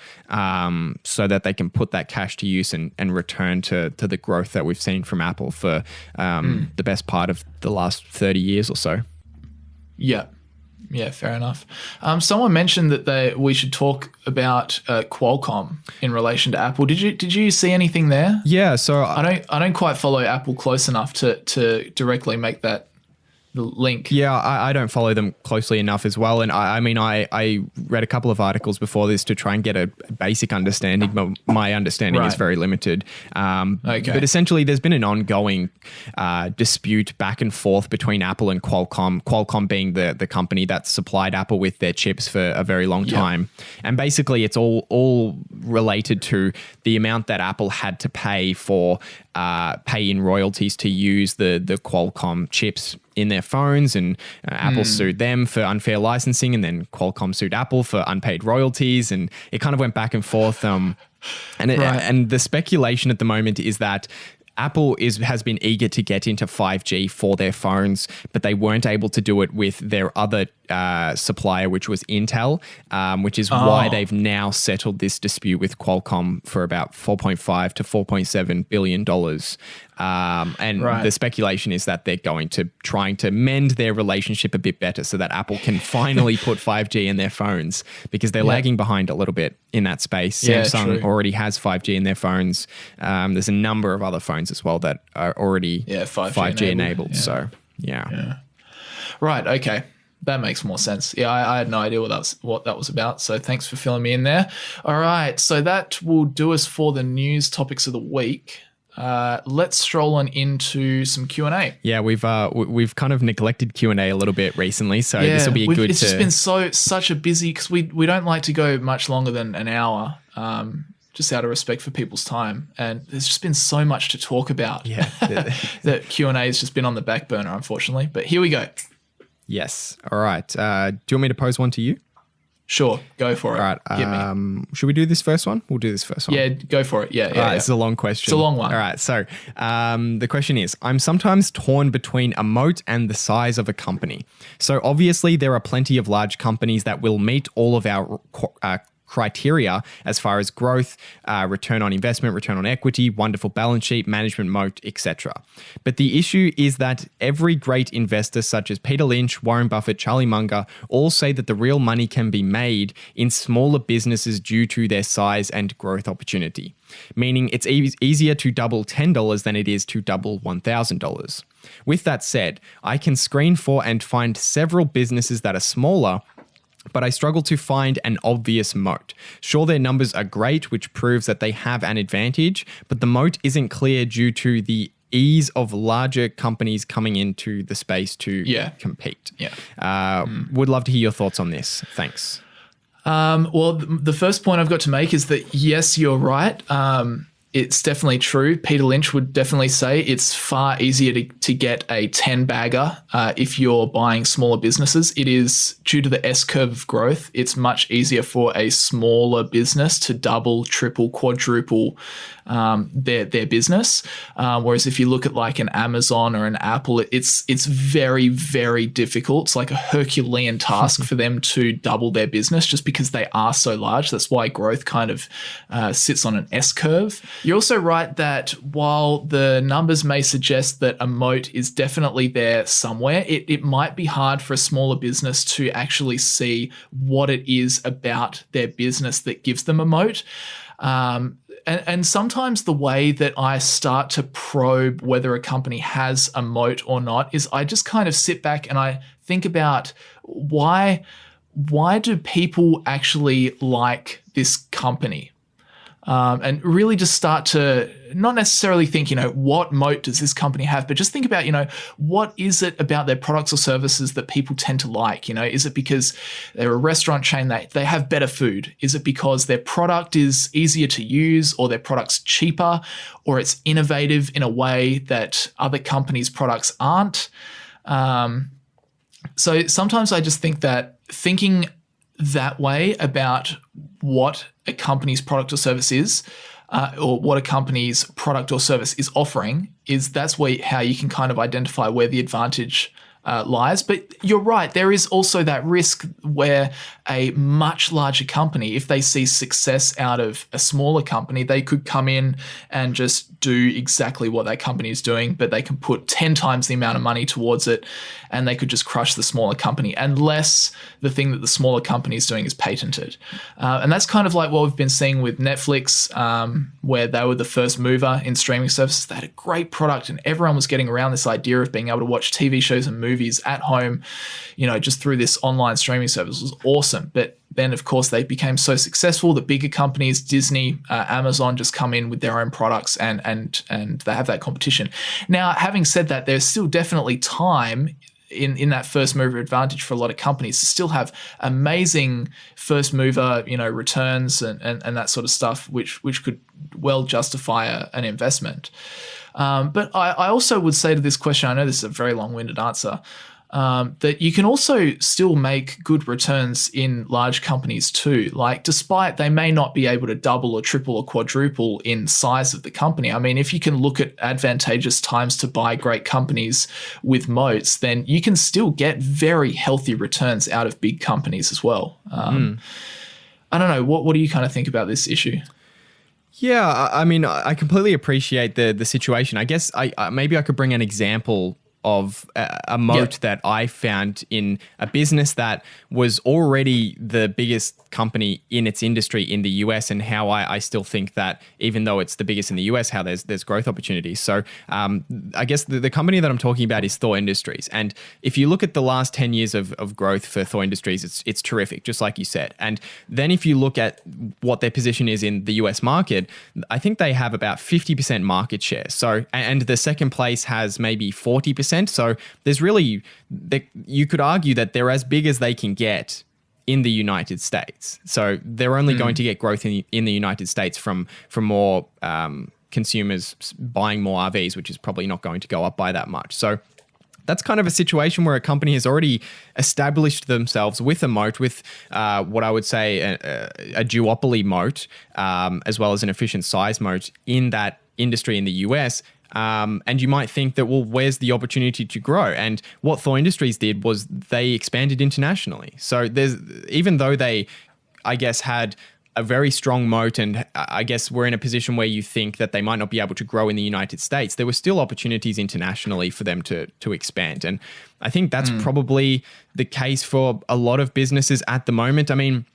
so that they can put that cash to use and return to the growth that we've seen from Apple for the best part of the last 30 years or so. Yeah. Yeah, fair enough. Someone mentioned that we should talk about Qualcomm in relation to Apple. Did you see anything there? Yeah, so I don't quite follow Apple close enough to directly make that the link. Yeah, I don't follow them closely enough as well. And I mean, I read a couple of articles before this to try and get a basic understanding, but my understanding is very limited. Okay. But essentially, there's been an ongoing dispute back and forth between Apple and Qualcomm, Qualcomm being the company that supplied Apple with their chips for a very long time. And basically, it's all related to the amount that Apple had to pay in royalties to use the Qualcomm chips in their phones, and Apple sued them for unfair licensing, and then Qualcomm sued Apple for unpaid royalties, and it kind of went back and forth. And the speculation at the moment is that Apple has been eager to get into 5G for their phones, but they weren't able to do it with their other supplier, which was Intel, which is why they've now settled this dispute with Qualcomm for about $4.5 to $4.7 billion. The speculation is that they're trying to mend their relationship a bit better so that Apple can finally put 5G in their phones, because they're lagging behind a little bit in that space. Samsung already has 5G in their phones. There's a number of other phones as well that are already 5G enabled. Yeah. So, yeah. Right. Okay. That makes more sense. Yeah, I had no idea what that was about. So thanks for filling me in there. All right. So that will do us for the news topics of the week. Let's stroll on into some Q&A. Yeah, we've kind of neglected Q&A a little bit recently, so this will be good. It's just been such a busy, because we don't like to go much longer than an hour, just out of respect for people's time. And there's just been so much to talk about. Yeah, that Q&A has just been on the back burner, unfortunately. But here we go. Yes. All right. Do you want me to pose one to you? Sure, go for it. All right. Should we do this first one? We'll do this first one. Yeah, go for it. Yeah. All right. This is a long question. It's a long one. All right. So the question is, I'm sometimes torn between a moat and the size of a company. So obviously there are plenty of large companies that will meet all of our criteria as far as growth, return on investment, return on equity, wonderful balance sheet, management moat, etc. But the issue is that every great investor such as Peter Lynch, Warren Buffett, Charlie Munger all say that the real money can be made in smaller businesses due to their size and growth opportunity, meaning it's easier to double $10 than it is to double $1,000. With that said, I can screen for and find several businesses that are smaller, but I struggle to find an obvious moat. Sure, their numbers are great, which proves that they have an advantage, but the moat isn't clear due to the ease of larger companies coming into the space to compete. Would love to hear your thoughts on this. Thanks. Well, the first point I've got to make is that, yes, you're right. it's definitely true. Peter Lynch would definitely say it's far easier to get a 10-bagger if you're buying smaller businesses. It is, due to the S-curve of growth, it's much easier for a smaller business to double, triple, quadruple their business. Whereas if you look at like an Amazon or an Apple, it's very, very difficult. It's like a Herculean task for them to double their business just because they are so large. That's why growth kind of sits on an S-curve. You're also right that while the numbers may suggest that a moat is definitely there somewhere, it might be hard for a smaller business to actually see what it is about their business that gives them a moat. And sometimes the way that I start to probe whether a company has a moat or not is I just kind of sit back and I think about why do people actually like this company? And really just start to not necessarily think, what moat does this company have, but just think about, what is it about their products or services that people tend to like? Is it because they're a restaurant chain that they have better food? Is it because their product is easier to use or their product's cheaper or it's innovative in a way that other companies' products aren't? So sometimes I just think that thinking that way about what a company's product or service is, or what a company's product or service is offering, that's how you can kind of identify where the advantage lies. But you're right, there is also that risk where a much larger company, if they see success out of a smaller company, they could come in and just do exactly what that company is doing, but they can put 10 times the amount of money towards it and they could just crush the smaller company unless the thing that the smaller company is doing is patented. And that's kind of like what we've been seeing with Netflix, where they were the first mover in streaming services. They had a great product and everyone was getting around this idea of being able to watch TV shows and movies at home, just through this online streaming service. It was awesome. But then, of course, they became so successful. The bigger companies, Disney, Amazon, just come in with their own products and they have that competition. Now, having said that, there's still definitely time in that first mover advantage for a lot of companies to still have amazing first mover, returns and that sort of stuff, which could well justify an investment. But I also would say to this question, I know this is a very long-winded answer, that you can also still make good returns in large companies too. Like, despite they may not be able to double or triple or quadruple in size of the company. I mean, if you can look at advantageous times to buy great companies with moats, then you can still get very healthy returns out of big companies as well. I don't know. What do you kind of think about this issue? Yeah, I mean, I completely appreciate the situation. I guess maybe I could bring an example of a moat that I found in a business that was already the biggest company in its industry in the US, and how I still think that even though it's the biggest in the US, how there's growth opportunities. So I guess the company that I'm talking about is Thor Industries. And if you look at the last 10 years of growth for Thor Industries, it's terrific, just like you said. And then if you look at what their position is in the US market, I think they have about 50% market share. So, and the second place has maybe 40%. So there's really, you could argue that they're as big as they can get in the United States. So they're only going to get growth in the United States from more consumers buying more RVs, which is probably not going to go up by that much. So that's kind of a situation where a company has already established themselves with a moat, with what I would say a duopoly moat, as well as an efficient size moat in that industry in the US. And you might think that, well, where's the opportunity to grow? And what Thor Industries did was they expanded internationally. So even though they, I guess, had a very strong moat, and I guess we're in a position where you think that they might not be able to grow in the United States, there were still opportunities internationally for them to expand. And I think that's probably the case for a lot of businesses at the moment. I mean,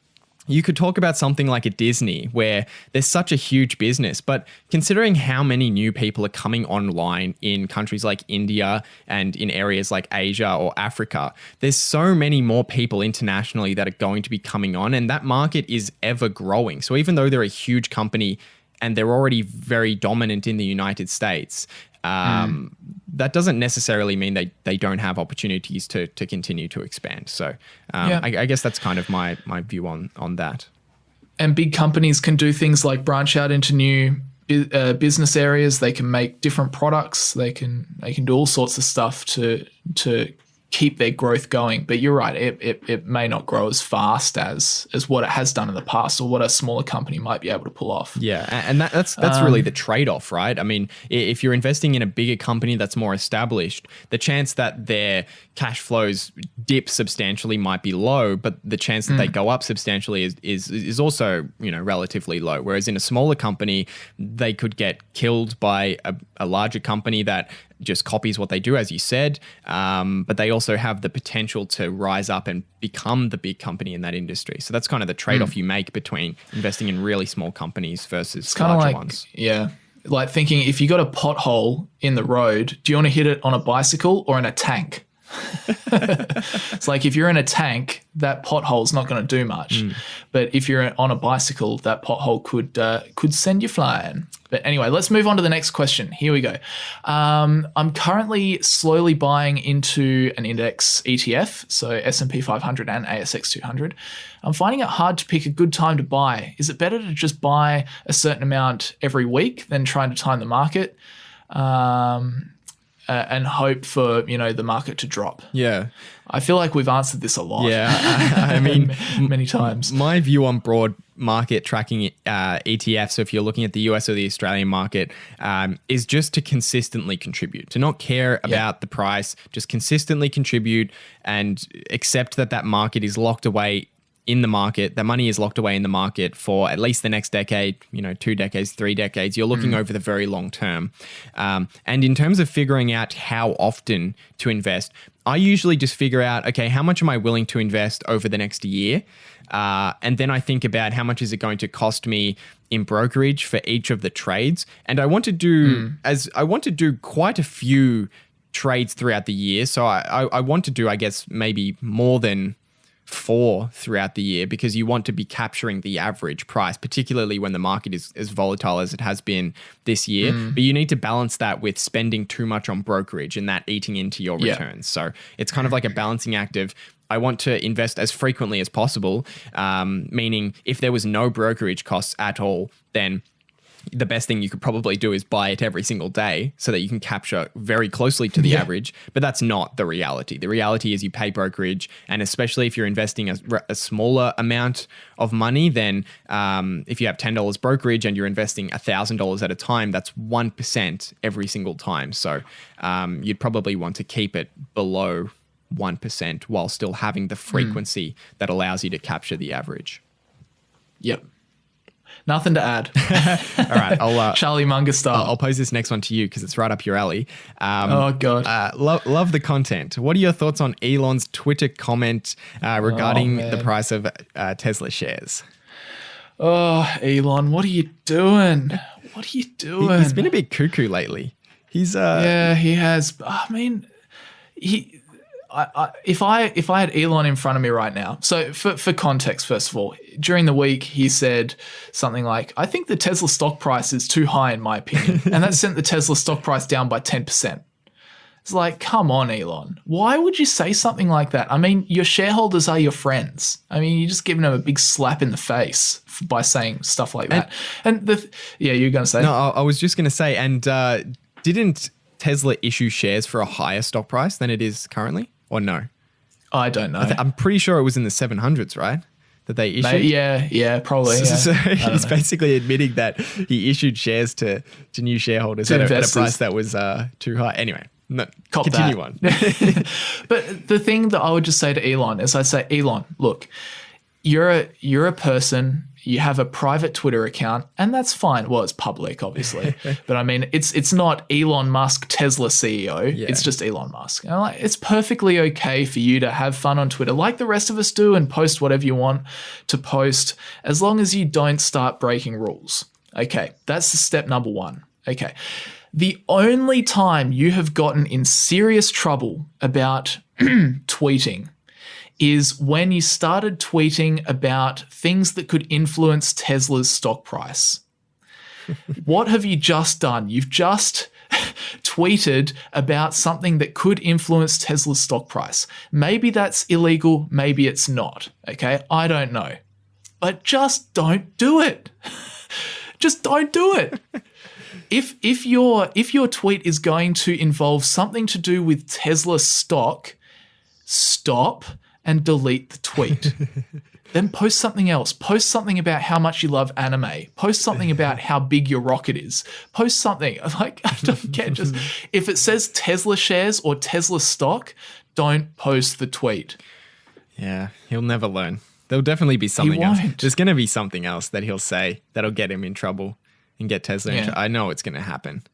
you could talk about something like a Disney, where there's such a huge business, but considering how many new people are coming online in countries like India and in areas like Asia or Africa, there's so many more people internationally that are going to be coming on, and that market is ever growing. So even though they're a huge company and they're already very dominant in the United States, that doesn't necessarily mean they don't have opportunities to continue to expand. So I guess that's kind of my view on that. And big companies can do things like branch out into new business areas. They can make different products. They can do all sorts of stuff to keep their growth going. But you're right, it may not grow as fast as what it has done in the past, or what a smaller company might be able to pull off. Yeah, and that's really the trade-off, right? I mean, if you're investing in a bigger company that's more established, the chance that their cash flows dip substantially might be low, but the chance that they go up substantially is also, relatively low. Whereas in a smaller company, they could get killed by a larger company that just copies what they do, as you said, but they also have the potential to rise up and become the big company in that industry. So that's kind of the trade-off you make between investing in really small companies versus larger ones. Yeah, like thinking, if you got a pothole in the road, do you want to hit it on a bicycle or in a tank? It's like, if you're in a tank, that pothole's not going to do much. But if you're on a bicycle, that pothole could send you flying. But anyway, let's move on to the next question. Here we go. I'm currently slowly buying into an index ETF, so S&P 500 and ASX 200. I'm finding it hard to pick a good time to buy. Is it better to just buy a certain amount every week than trying to time the market? And hope for, the market to drop? Yeah. I feel like we've answered this a lot. Yeah. I mean, many times. My view on broad market tracking ETFs, so if you're looking at the US or the Australian market, is just to consistently contribute, to not care about the price, just consistently contribute and accept that market is locked away in the market. That money is locked away in the market for at least the next decade, 2 decades, 3 decades. You're looking over the very long term. And in terms of figuring out how often to invest, I usually just figure out, okay, how much am I willing to invest over the next year? And then I think about how much is it going to cost me in brokerage for each of the trades. And I want to do quite a few trades throughout the year. So I want to do, I guess, maybe more than 4 throughout the year, because you want to be capturing the average price, particularly when the market is as volatile as it has been this year. But you need to balance that with spending too much on brokerage and that eating into your returns. So it's kind of like a balancing act of, I want to invest as frequently as possible, meaning if there was no brokerage costs at all, then the best thing you could probably do is buy it every single day so that you can capture very closely to the average. But that's not the reality. The reality is you pay brokerage, and especially if you're investing a smaller amount of money, then if you have $10 brokerage and you're investing $1,000 at a time, that's 1% every single time. So you'd probably want to keep it below 1% while still having the frequency that allows you to capture the average. Yep. Nothing to add. All right, I'll Charlie Munger style. I'll pose this next one to you because it's right up your alley. Oh God, love the content. What are your thoughts on Elon's Twitter comment regarding the price of Tesla shares? Oh, Elon, what are you doing? What are you doing? He's been a bit cuckoo lately. He's yeah, he has. I mean, if I had Elon in front of me right now, so for context, first of all, during the week he said something like, "I think the Tesla stock price is too high in my opinion," and that sent the Tesla stock price down by 10%. It's like, come on, Elon, why would you say something like that? I mean, your shareholders are your friends. I mean, you're just giving them a big slap in the face by saying stuff like that. And you're going to say? No, I was just going to say, and didn't Tesla issue shares for a higher stock price than it is currently? Or no? I don't know. I'm pretty sure it was in the 700s, right? That they issued? Yeah, probably. So he's basically admitting that he issued shares to new shareholders at a price that was too high. Anyway, no, continue on. But the thing that I would just say to Elon is, I'd say, Elon, look, you're a person. You have a private Twitter account, and that's fine. Well, it's public, obviously, but I mean, it's not Elon Musk, Tesla CEO. Yeah. It's just Elon Musk. And it's perfectly okay for you to have fun on Twitter, like the rest of us do, and post whatever you want to post, as long as you don't start breaking rules. Okay, that's the step number 1. Okay, the only time you have gotten in serious trouble about tweeting is when you started tweeting about things that could influence Tesla's stock price. What have you just done? You've just tweeted about something that could influence Tesla's stock price. Maybe that's illegal, maybe it's not, okay? I don't know. But just don't do it. Just don't do it. if your tweet is going to involve something to do with Tesla stock, stop and delete the tweet. Then post something else. Post something about how much you love anime. Post something about how big your rocket is. Post something. Like, I don't get just if it says Tesla shares or Tesla stock, don't post the tweet. Yeah, he'll never learn. There'll definitely be something else. There's going to be something else that he'll say that'll get him in trouble and get Tesla in trouble. I know it's going to happen.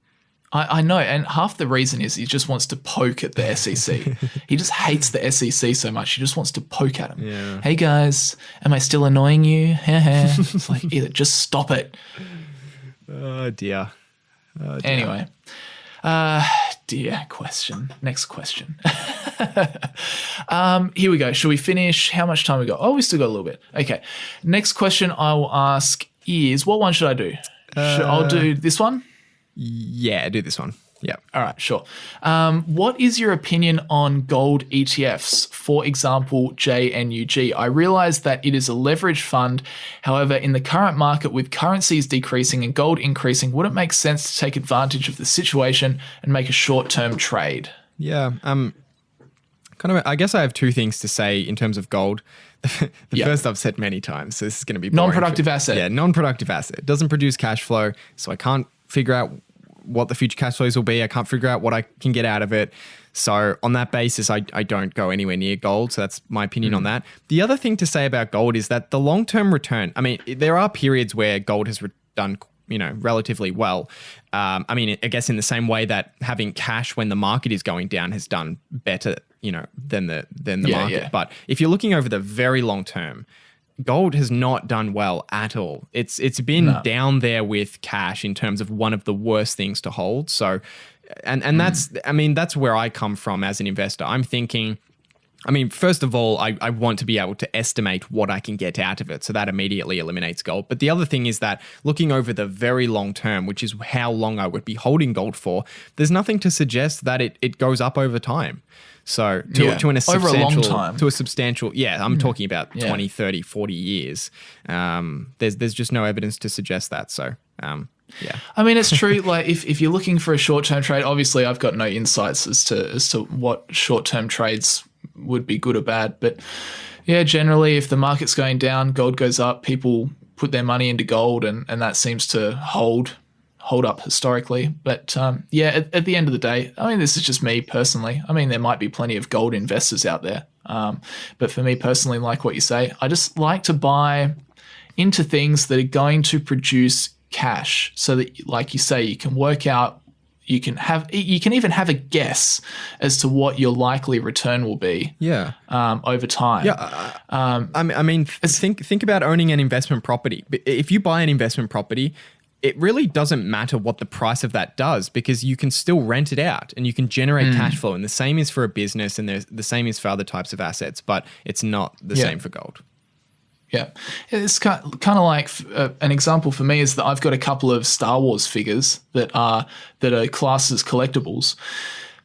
I know, and half the reason is he just wants to poke at the SEC. He just hates the SEC so much. He just wants to poke at them. Yeah. Hey guys, am I still annoying you? It's like, either just stop it. Oh dear. Anyway, question. Next question. Here we go. Should we finish? How much time we got? Oh, we still got a little bit. Okay. Next question I will ask is, what one should I do? I'll do this one. Yeah, do this one. Yeah. All right, sure. What is your opinion on gold ETFs? For example, JNUG. I realize that it is a leveraged fund. However, in the current market with currencies decreasing and gold increasing, would it make sense to take advantage of the situation and make a short-term trade? Yeah. I guess I have two things to say in terms of gold. The first I've said many times, so this is going to be boring. Non-productive asset. Yeah, non-productive asset. It doesn't produce cash flow, so I can't figure out what the future cash flows will be. I can't figure out what I can get out of it. So on that basis, I don't go anywhere near gold. So that's my opinion on that. The other thing to say about gold is that the long-term return, I mean, there are periods where gold has done relatively well. I mean, I guess in the same way that having cash when the market is going down has done better, than the market. Yeah. But if you're looking over the very long term, gold has not done well at all. It's been down there with cash in terms of one of the worst things to hold. So, and that's where I come from as an investor. I'm thinking, first of all, I want to be able to estimate what I can get out of it. So that immediately eliminates gold. But the other thing is that looking over the very long term, which is how long I would be holding gold for, there's nothing to suggest that it goes up over time. So over a long time. To a substantial, I'm talking about 20, 30, 40 years. There's just no evidence to suggest that. So, yeah. I mean, it's true. Like if you're looking for a short-term trade, obviously I've got no insights as to what short-term trades would be good or bad. But yeah, generally if the market's going down, gold goes up, people put their money into gold and that seems to hold up historically. But at the end of the day, I mean, this is just me personally. I mean, there might be plenty of gold investors out there. But for me personally, like what you say, I just like to buy into things that are going to produce cash so that, like you say, you can work out, you can even have a guess as to what your likely return will be. Yeah. Over time. Yeah. Think about owning an investment property. If you buy an investment property, it really doesn't matter what the price of that does because you can still rent it out and you can generate cash flow. And the same is for a business and the same is for other types of assets, but it's not the same for gold. Yeah. It's kind of like an example for me is that I've got a couple of Star Wars figures that are classed as collectibles,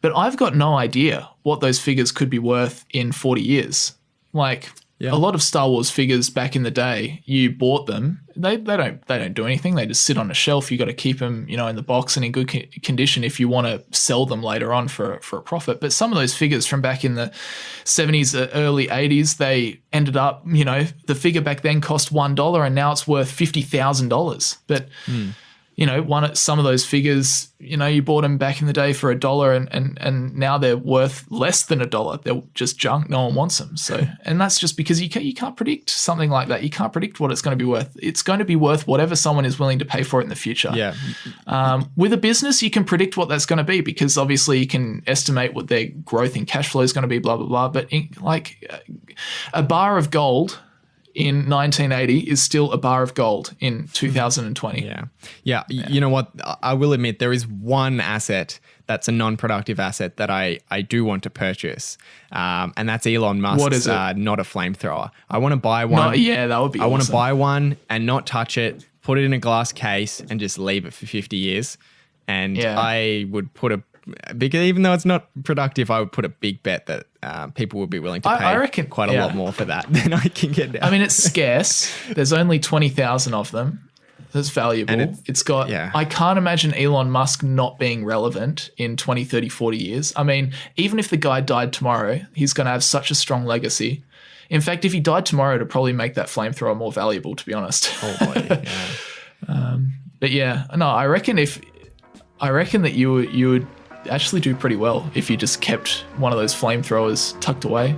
but I've got no idea what those figures could be worth in 40 years. Like a lot of Star Wars figures back in the day, you bought them, they don't do anything. They just sit on a shelf. You got to keep them, in the box and in good condition if you want to sell them later on for a profit. But some of those figures from back in the 70s, early 80s, they ended up, the figure back then cost $1 and now it's worth $50,000. But some of those figures, you bought them back in the day for $1 and now they're worth less than $1. They're just junk. No one wants them. So, and that's just because you can't predict something like that. You can't predict what it's going to be worth. It's going to be worth whatever someone is willing to pay for it in the future. Yeah. With a business, you can predict what that's going to be because obviously you can estimate what their growth in cash flow is going to be, blah, blah, blah. But a bar of gold in 1980 is still a bar of gold in 2020. Yeah. You know what? I will admit there is one asset that's a non-productive asset that I do want to purchase. And that's Elon Musk's What is it? Not a flamethrower. I want to buy one. That would be awesome. I want to buy one and not touch it, put it in a glass case and just leave it for 50 years. And I would put because even though it's not productive, I would put a big bet that people would be willing to pay I reckon, quite a lot more for that than I can get now. I mean, it's scarce. There's only 20,000 of them. that's valuable. And it's got, I can't imagine Elon Musk not being relevant in 20, 30, 40 years. I mean, even if the guy died tomorrow, he's going to have such a strong legacy. In fact, if he died tomorrow, it'd probably make that flamethrower more valuable, to be honest. Probably, yeah. But yeah, no, I reckon that you would actually do pretty well if you just kept one of those flamethrowers tucked away.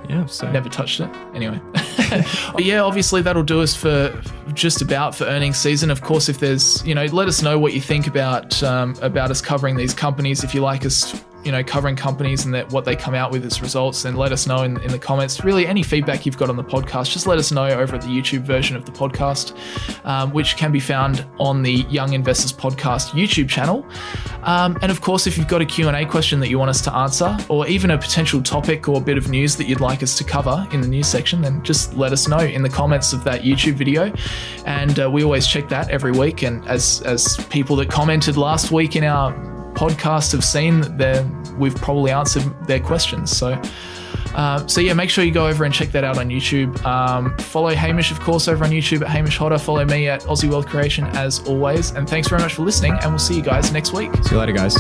Yeah, so never touched it. Anyway. But yeah, obviously that'll do us for earnings season. Of course, if there's, let us know what you think about us covering these companies. If you like us, covering companies and what they come out with as results, then let us know in the comments. Really, any feedback you've got on the podcast, just let us know over at the YouTube version of the podcast, which can be found on the Young Investors Podcast YouTube channel. And of course, if you've got a Q&A question that you want us to answer, or even a potential topic or bit of news that you'd like us to cover in the news section, then just let us know in the comments of that YouTube video. And we always check that every week. And as people that commented last week in our podcast have seen, that we've probably answered their questions. So yeah, make sure you go over and check that out on YouTube. Follow Hamish, of course, over on YouTube at Hamish Hodder. Follow me at Aussie Wealth Creation as always. And thanks very much for listening, and we'll see you guys next week. See you later, guys.